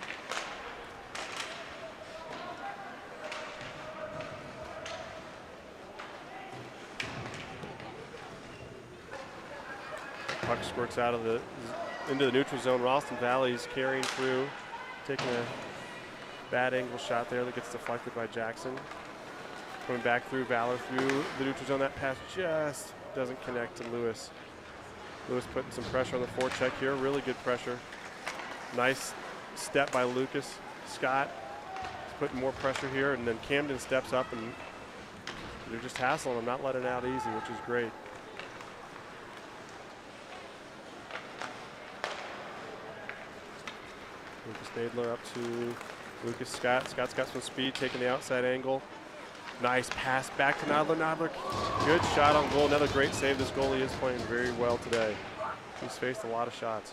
Puck squirts out of into the neutral zone. Ralston Valley's carrying through, taking a bad angle shot there that gets deflected by Jackson. Coming back through, Valor through the neutral zone. That pass just doesn't connect to Lewis. Lewis putting some pressure on the forecheck here. Really good pressure. Nice step by Lucas. Scott is putting more pressure here, and then Camden steps up, and they're just hassling him, not letting out easy, which is great. Lucas Nadler up to Lucas Scott. Scott's got some speed, taking the outside angle. Nice pass back to Nadler. Nadler, good shot on goal. Another great save. This goalie is playing very well today. He's faced a lot of shots.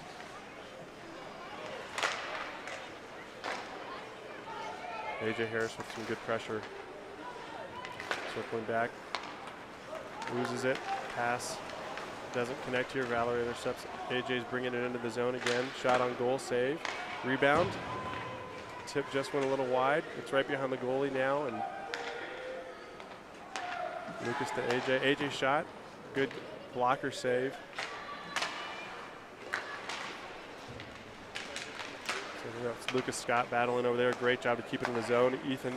AJ Harris with some good pressure. Circling back. Loses it. Pass doesn't connect here. Valor intercepts. AJ's bringing it into the zone again. Shot on goal, save. Rebound. Tip just went a little wide. It's right behind the goalie now, and Lucas to AJ. AJ shot. Good blocker save. So that's Lucas Scott battling over there. Great job to keep it in the zone. Ethan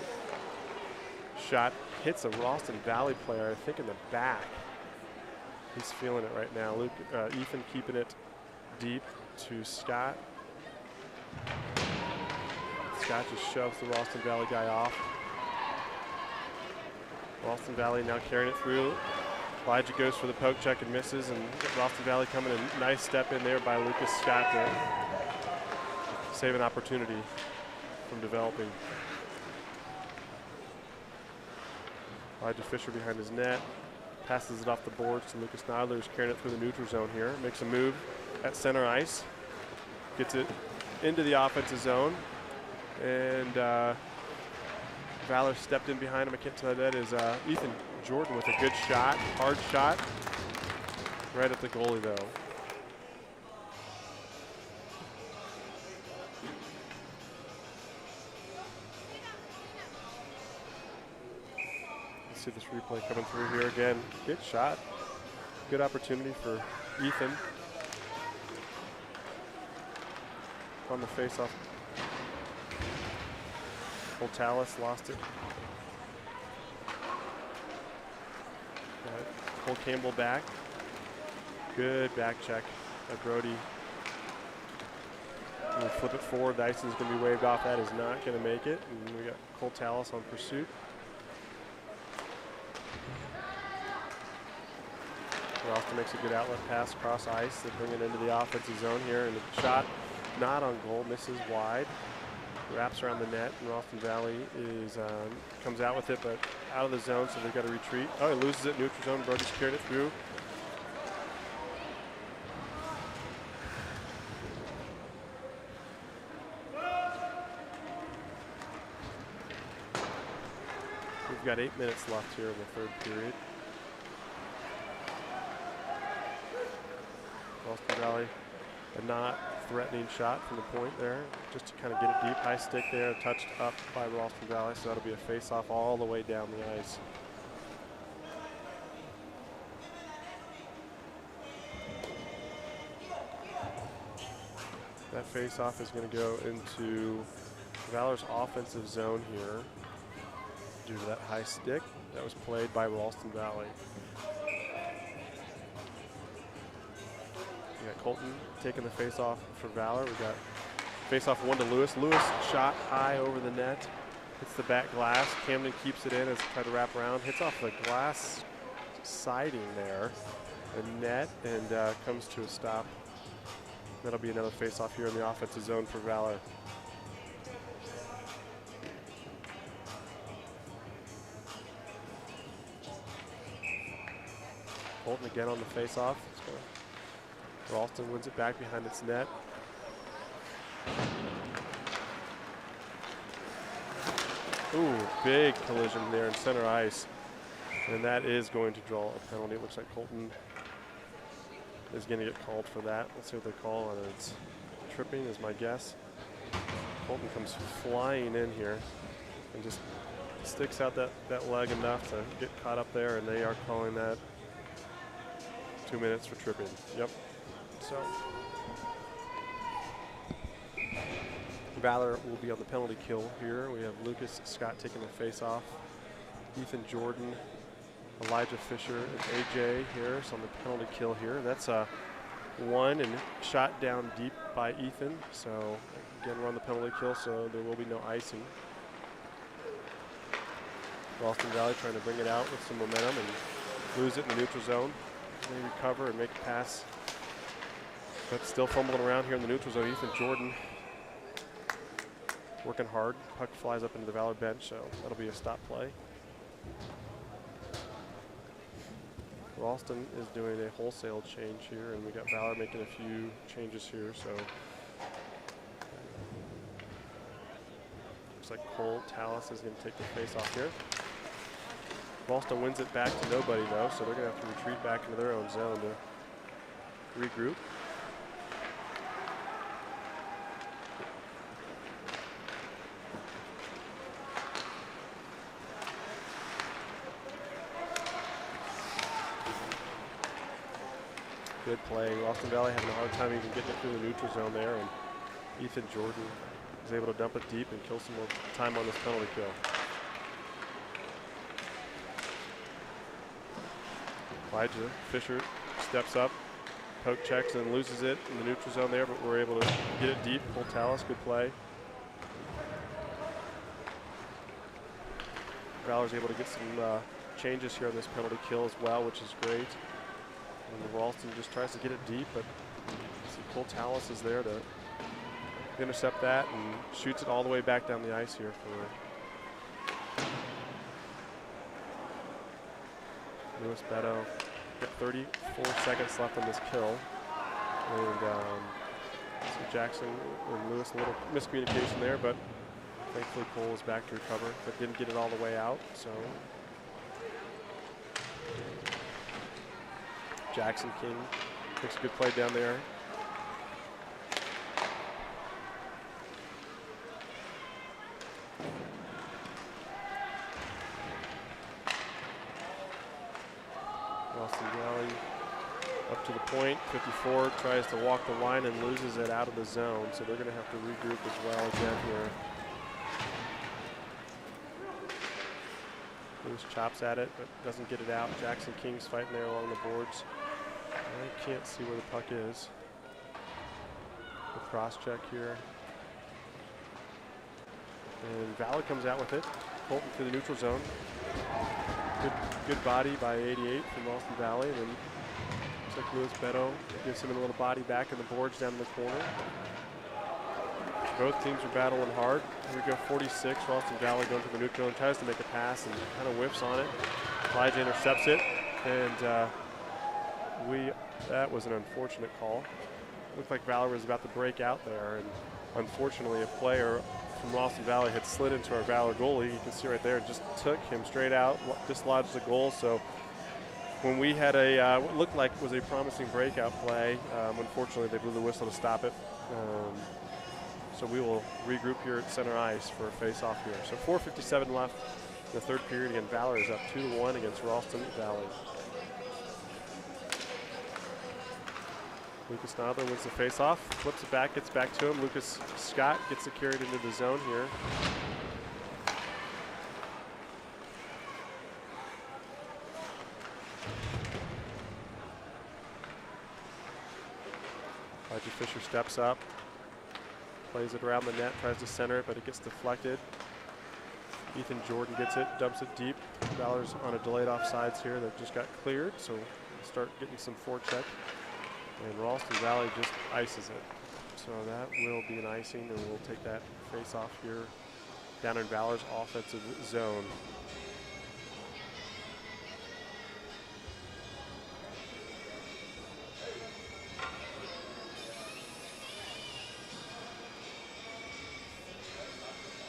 shot hits a Ralston Valley player, I think in the back. He's feeling it right now. Ethan keeping it deep to Scott. Scott just shoves the Ralston Valley guy off. Ralston Valley now carrying it through. Elijah goes for the poke check and misses, and Ralston Valley coming a nice step in there by Lucas Scott to save an opportunity from developing. Elijah Fisher behind his net. Passes it off the boards to Lucas Nadler, who's carrying it through the neutral zone here. Makes a move at center ice. Gets it into the offensive zone. And Valor stepped in behind him. I can't tell that is Ethan Jordan with a good shot, hard shot, right at the goalie though. Let's see this replay coming through here again. Good shot, good opportunity for Ethan. On the face-off. Talis lost it. Cole Campbell back. Good back check by Brody. We'll flip it forward. The icing is going to be waved off. That is not going to make it. And we got Cole Talis on pursuit. Ralston makes a good outlet pass across ice. They bring it into the offensive zone here. And the shot not on goal, misses wide. Wraps around the net, and Ralston Valley is comes out with it, but out of the zone, so they've got to retreat. Oh, he loses it, neutral zone. Brody's carried it through. We've got 8 minutes left here in the third period. Ralston Valley, a not threatening shot from the point there, just to kind of get it deep. High stick there, touched up by Ralston Valley, so that'll be a face-off all the way down the ice. That face-off is going to go into Valor's offensive zone here due to that high stick that was played by Ralston Valley. We got Colton taking the face-off for Valor. We got face-off one to Lewis. Lewis shot high over the net. Hits the back glass. Camden keeps it in as he tries to wrap around. Hits off the glass siding there, the net, and comes to a stop. That'll be another face-off here in the offensive zone for Valor. Colton again on the face-off. Ralston wins it back behind its net. Ooh, big collision there in center ice. And that is going to draw a penalty. It looks like Colton is going to get called for that. Let's see what they call on it. It's tripping is my guess. Colton comes flying in here and just sticks out that leg enough to get caught up there, and they are calling that 2 minutes for tripping. Yep. So Valor will be on the penalty kill here. We have Lucas Scott taking the face off. Ethan Jordan, Elijah Fisher, and AJ Harris on the penalty kill here. That's a one and shot down deep by Ethan. So again, we're on the penalty kill, so there will be no icing. Ralston Valley trying to bring it out with some momentum and lose it in the neutral zone. They recover and make a pass. But still fumbling around here in the neutral zone. Ethan Jordan working hard. Puck flies up into the Valor bench, so that'll be a stop play. Ralston is doing a wholesale change here, and we got Valor making a few changes here. So looks like Cole Talis is going to take the face off here. Ralston wins it back to nobody though, so they're going to have to retreat back into their own zone to regroup. Good play. Ralston Valley having a hard time even getting it through the neutral zone there, and Ethan Jordan is able to dump it deep and kill some more time on this penalty kill. Elijah Fisher steps up, poke checks and loses it in the neutral zone there, but we're able to get it deep. Cole Talis, good play. Valor's able to get some changes here on this penalty kill as well, which is great. And Ralston just tries to get it deep, but see Cole Talis is there to intercept that and shoots it all the way back down the ice here for Lewis Beto. Got 34 seconds left on this kill. And so Jackson and Lewis, a little miscommunication there, but Thankfully, Cole is back to recover, but didn't get it all the way out. So Jackson King makes a good play down there. Ralston Valley up to the point. 54 tries to walk the line and loses it out of the zone. So they're going to have to regroup as well again here. Lewis chops at it, but doesn't get it out. Jackson King's fighting there along the boards. I can't see where the puck is. The cross check here. And Valor comes out with it. Colton to the neutral zone. Good body by 88 from Ralston Valley. And then looks like Lewis Beto gives him a little body back in the boards down in the corner. Both teams are battling hard. Here we go, 46. Ralston Valley going to the neutral and tries to make a pass and kind of whiffs on it. Elijah intercepts it, and that was an unfortunate call. Looked like Valor was about to break out there, and unfortunately a player from Ralston Valley had slid into our Valor goalie. You can see right there, just took him straight out, dislodged the goal. So when we had a what looked like was a promising breakout play, unfortunately they blew the whistle to stop it. So we will regroup here at center ice for a face-off here. So 4:57 left in the third period. Again, Valor is up 2-1 against Ralston Valley. Lucas Nadler wins the face-off, flips it back, gets back to him. Lucas Scott gets it carried into the zone here. Elijah Fisher steps up. Plays it around the net, tries to center it, but it gets deflected. Ethan Jordan gets it, dumps it deep. Valor's on a delayed offsides here that just got cleared, so we'll start getting some forecheck. And Ralston Valley just ices it. So that will be an icing, and we'll take that face off here down in Valor's offensive zone.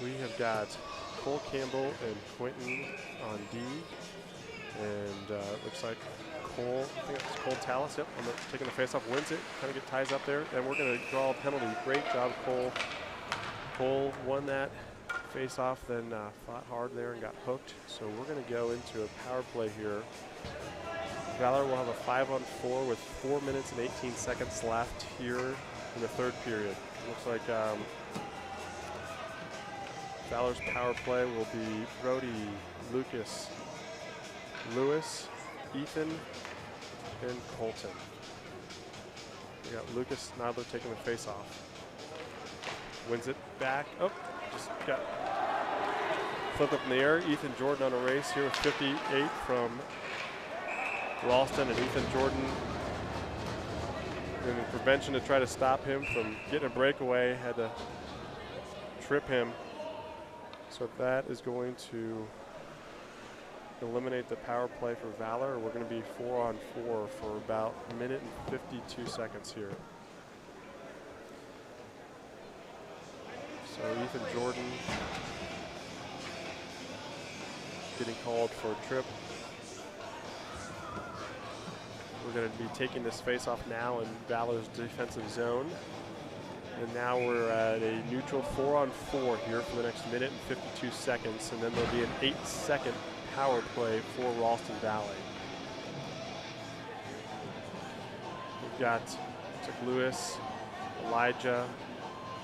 We have got Cole Campbell and Quentin on D, and looks like Cole, I think it's Cole Tallis, yep, taking the face-off, wins it, kind of get ties up there, and we're going to draw a penalty. Great job, Cole. Cole won that face-off, then fought hard there and got hooked, so we're going to go into a power play here. Valor will have a 5-on-4 with 4 minutes and 18 seconds left here in the third period. Looks like Valor's power play will be Brody, Lucas, Lewis, Ethan, and Colton. We got Lucas Nadler taking the face-off. Wins it back. Oh, just got flipped up in the air. Ethan Jordan on a race here with 58 from Ralston, and Ethan Jordan in prevention to try to stop him from getting a breakaway, had to trip him. So that is going to eliminate the power play for Valor. We're going to be 4-on-4 for about a minute and 52 seconds here. So Ethan Jordan getting called for a trip. We're going to be taking this face-off now in Valor's defensive zone. And now we're at a neutral 4-on-4 here for the next minute and 52 seconds. And then there'll be an 8-second power play for Ralston Valley. We've got Lewis, Elijah,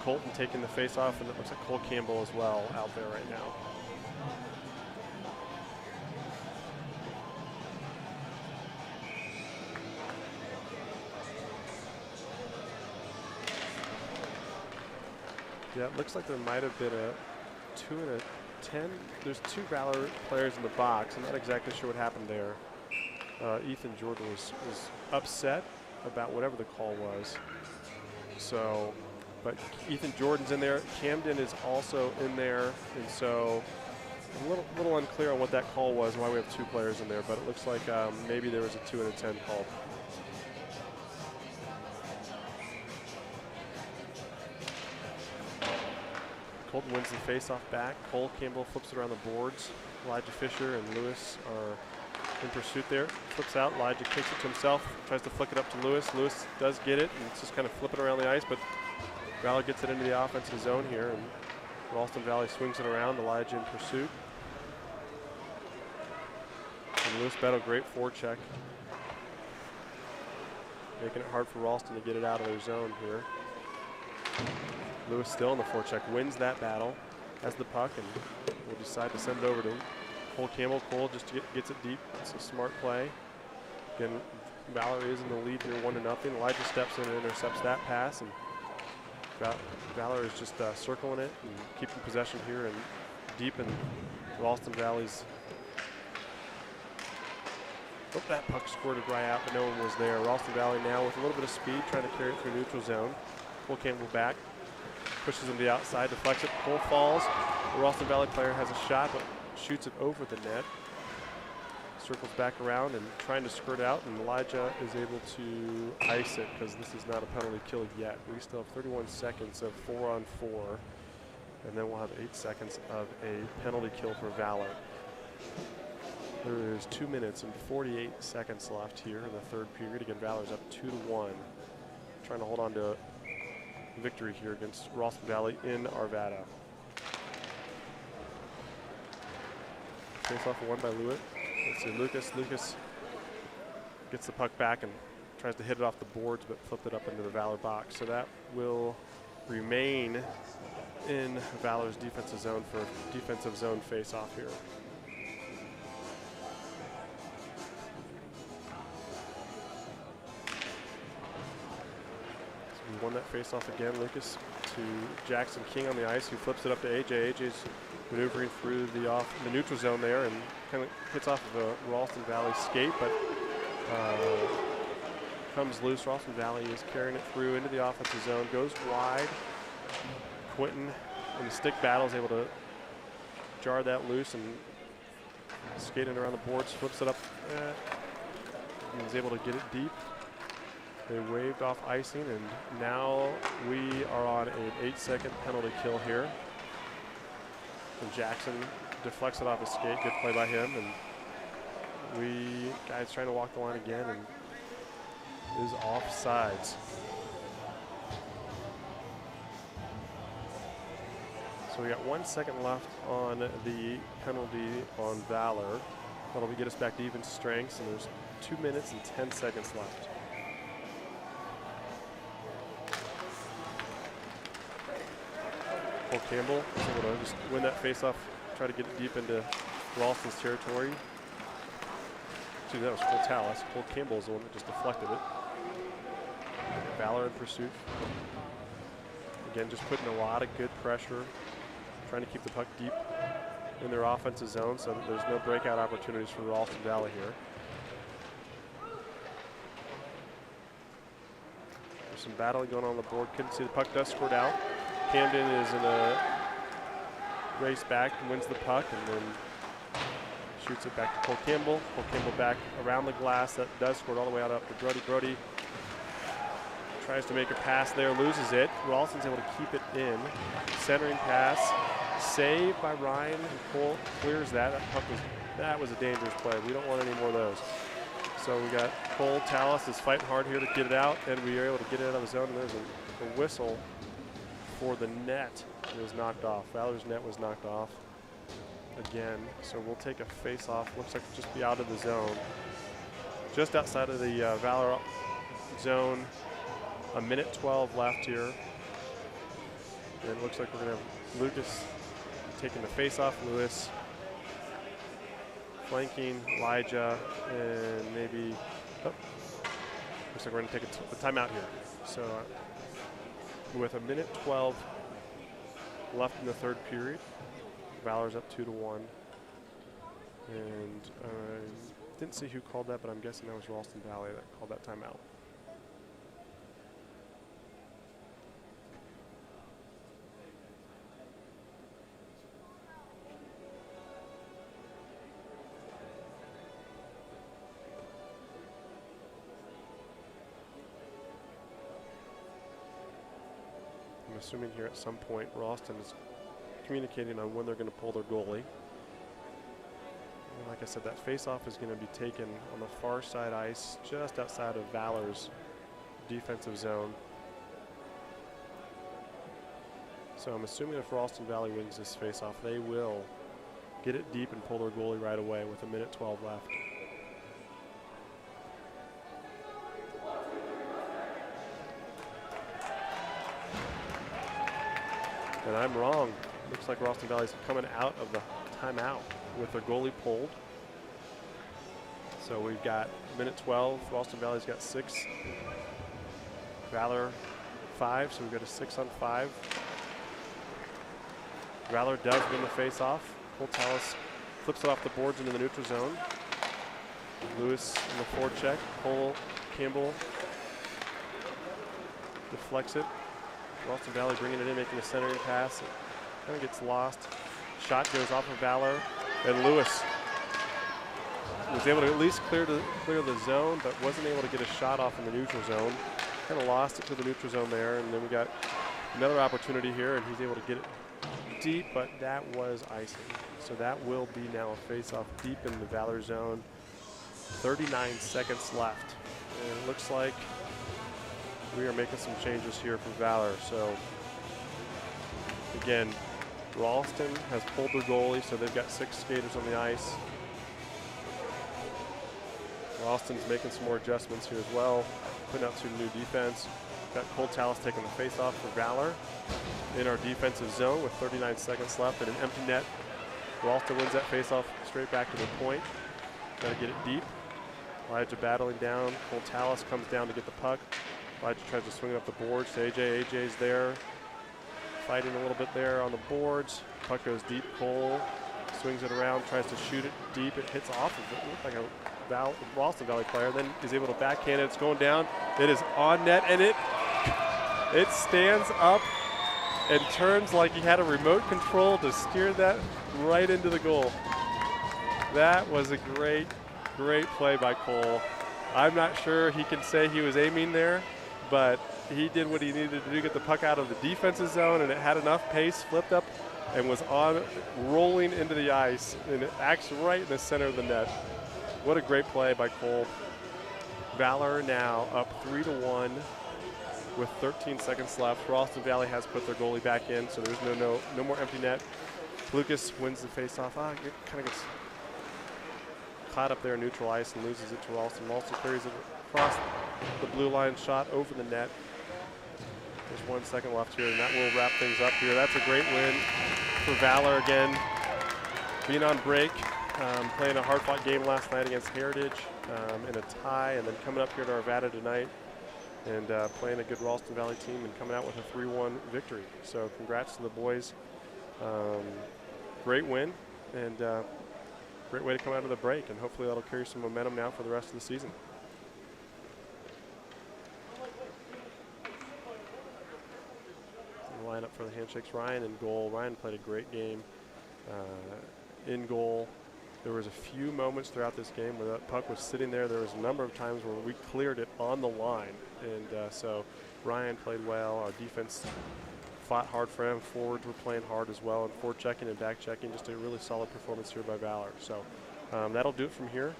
Colton taking the face-off, and it looks like Cole Campbell as well out there right now. Yeah, it looks like there might have been a 2 and a 10. There's 2 Valor players in the box. I'm not exactly sure what happened there. Ethan Jordan was upset about whatever the call was. So, but Ethan Jordan's in there. Camden is also in there, and so I'm a little unclear on what that call was and why we have 2 players in there. But it looks like maybe there was a 2 and a 10 called. Colton wins the face-off back. Cole Campbell flips it around the boards. Elijah Fisher and Lewis are in pursuit there. Flips out. Elijah kicks it to himself. Tries to flick it up to Lewis. Lewis does get it, and it's just kind of flipping around the ice, but Valor gets it into the offensive zone here, and Ralston Valley swings it around. Elijah in pursuit. And Lewis Battle, great forecheck. Making it hard for Ralston to get it out of their zone here. Lewis still in the forecheck, wins that battle, has the puck, and will decide to send it over to Cole Campbell. Cole just gets it deep. It's a smart play. Again, Valor is in the lead here, 1-0. Elijah steps in and intercepts that pass, and Valor is just circling it and keeping possession here and deep in Ralston Valley's. Oh, that puck squirted right out, but no one was there. Ralston Valley now with a little bit of speed, trying to carry it through neutral zone. Cole Campbell back, pushes him to the outside, deflects it. Cole falls. The Ralston Valley player has a shot, but shoots it over the net. Circles back around and trying to skirt out, and Elijah is able to ice it because this is not a penalty kill yet. We still have 31 seconds of 4-on-4, and then we'll have 8 seconds of a penalty kill for Valor. There is 2 minutes and 48 seconds left here in the third period. Again, Valor's up 2-1. Trying to hold on to victory here against Ralston Valley in Arvada. Face off won by Lewitt. Let's see, Lucas gets the puck back and tries to hit it off the boards, but flipped it up into the Valor box. So that will remain in Valor's defensive zone for defensive zone face-off here. Won that face-off again. Lucas to Jackson King on the ice, who flips it up to AJ. AJ's maneuvering through the neutral zone there and kind of hits off of a Ralston Valley skate, but comes loose. Ralston Valley is carrying it through into the offensive zone, goes wide. Quentin in the stick battle is able to jar that loose and skating around the boards, flips it up. He was able to get it deep. They waved off icing, and now we are on an 8-second penalty kill here. And Jackson deflects it off his skate. Good play by him. And guys trying to walk the line again, and is offsides. So we got 1 second left on the penalty on Valor. That'll get us back to even strengths, and there's 2 minutes and 10 seconds left. Cole Campbell is able to just win that faceoff, try to get it deep into Ralston's territory. Actually, that was Cole Tallis. Cole Campbell is the one that just deflected it. Valor in pursuit. Again, just putting a lot of good pressure, trying to keep the puck deep in their offensive zone so that there's no breakout opportunities for Ralston Valley here. There's some battling going on the board. Couldn't see the puck does squirt out. Camden is in a race back and wins the puck, and then shoots it back to Cole Campbell. Cole Campbell back around the glass. That does squirt all the way out up to Brody. Brody tries to make a pass there, loses it. Ralston's able to keep it in. Centering pass, saved by Ryan. Cole clears that. That was a dangerous play. We don't want any more of those. So we got Cole Tallis is fighting hard here to get it out, and we are able to get it out of the zone, and there's a whistle for the net. It was knocked off. Valor's net was knocked off again. So we'll take a face-off. Looks like it'll just be out of the zone. Just outside of the Valor zone. A minute 12 left here. And it looks like we're going to have Lucas taking the face-off. Lewis flanking Elijah, and maybe, looks like we're going to take a timeout here. So with a minute 12 left in the third period, Valor's up 2-1. And didn't see who called that, but I'm guessing that was Ralston Valley that called that timeout. I'm assuming here at some point Ralston is communicating on when they're going to pull their goalie. And like I said, that face-off is going to be taken on the far side ice, just outside of Valor's defensive zone. So I'm assuming if Ralston Valley wins this face-off, they will get it deep and pull their goalie right away with 1:12 left. And I'm wrong. Looks like Ralston Valley's coming out of the timeout with their goalie pulled. So we've got 1:12. Ralston Valley's got 6. Valor 5, so we've got a 6-on-5. Valor does win the face-off. Cole Tallis flips it off the boards into the neutral zone. Lewis in the forecheck. Cole Campbell deflects it. Ralston Valley bringing it in, making a centering pass. It kind of gets lost. Shot goes off of Valor, and Lewis was able to at least clear the zone, but wasn't able to get a shot off in the neutral zone. Kind of lost it to the neutral zone there, and then we got another opportunity here, and he's able to get it deep, but that was icing. So that will be now a face-off deep in the Valor zone. 39 seconds left, and it looks like we are making some changes here for Valor. So again, Ralston has pulled their goalie, so they've got 6 skaters on the ice. Ralston's making some more adjustments here as well, putting out some new defense. Got Cole Tallis taking the face-off for Valor in our defensive zone with 39 seconds left and an empty net. Ralston wins that face-off straight back to the point. Got to get it deep. Elijah battling down. Cole Tallis comes down to get the puck. Elijah tries to swing it up the boards to AJ. AJ's there, fighting a little bit there on the boards. Puck goes deep. Cole swings it around, tries to shoot it deep. It hits off of it. Looked like a Ralston Valley player. Then is able to backhand it. It's going down. It is on net, and it stands up and turns like he had a remote control to steer that right into the goal. That was a great play by Cole. I'm not sure he can say he was aiming there, but he did what he needed to do, get the puck out of the defensive zone, and it had enough pace, flipped up, and was rolling into the ice, and it acts right in the center of the net. What a great play by Cole. Valor now up 3-1 with 13 seconds left. Ralston Valley has put their goalie back in, so there's no more empty net. Lucas wins the faceoff. It kind of gets caught up there in neutral ice and loses it to Ralston. Ralston carries it across the blue line, shot over the net. There's 1 second left here, and that will wrap things up here. That's a great win for Valor again. Being on break, playing a hard-fought game last night against Heritage in a tie, and then coming up here to Arvada tonight and playing a good Ralston Valley team and coming out with a 3-1 victory. So congrats to the boys. Great win, and great way to come out of the break, and hopefully that'll carry some momentum now for the rest of the season. Line up for the handshakes. Ryan in goal. Ryan played a great game in goal. There was a few moments throughout this game where that puck was sitting there. There was a number of times where we cleared it on the line, and so Ryan played well. Our defense fought hard for him. Forwards were playing hard as well, and forward checking and back checking. Just a really solid performance here by Valor. So that'll do it from here.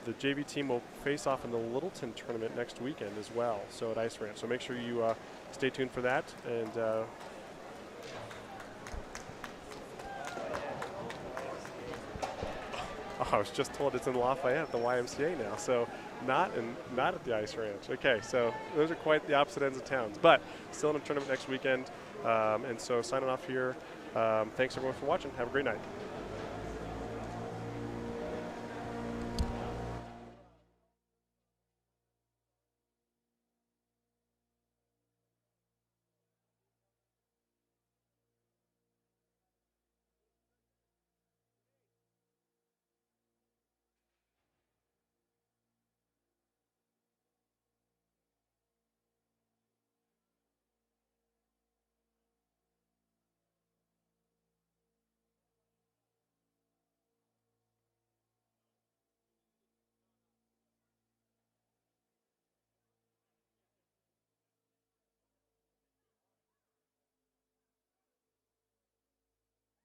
The JV team will face off in the Littleton tournament next weekend as well, so at Ice Ranch. So make sure you stay tuned for that. And I was just told it's in Lafayette, the YMCA now, so not at the Ice Ranch. Okay, so those are quite the opposite ends of towns, but still in a tournament next weekend. And so signing off here. Thanks everyone for watching. Have a great night.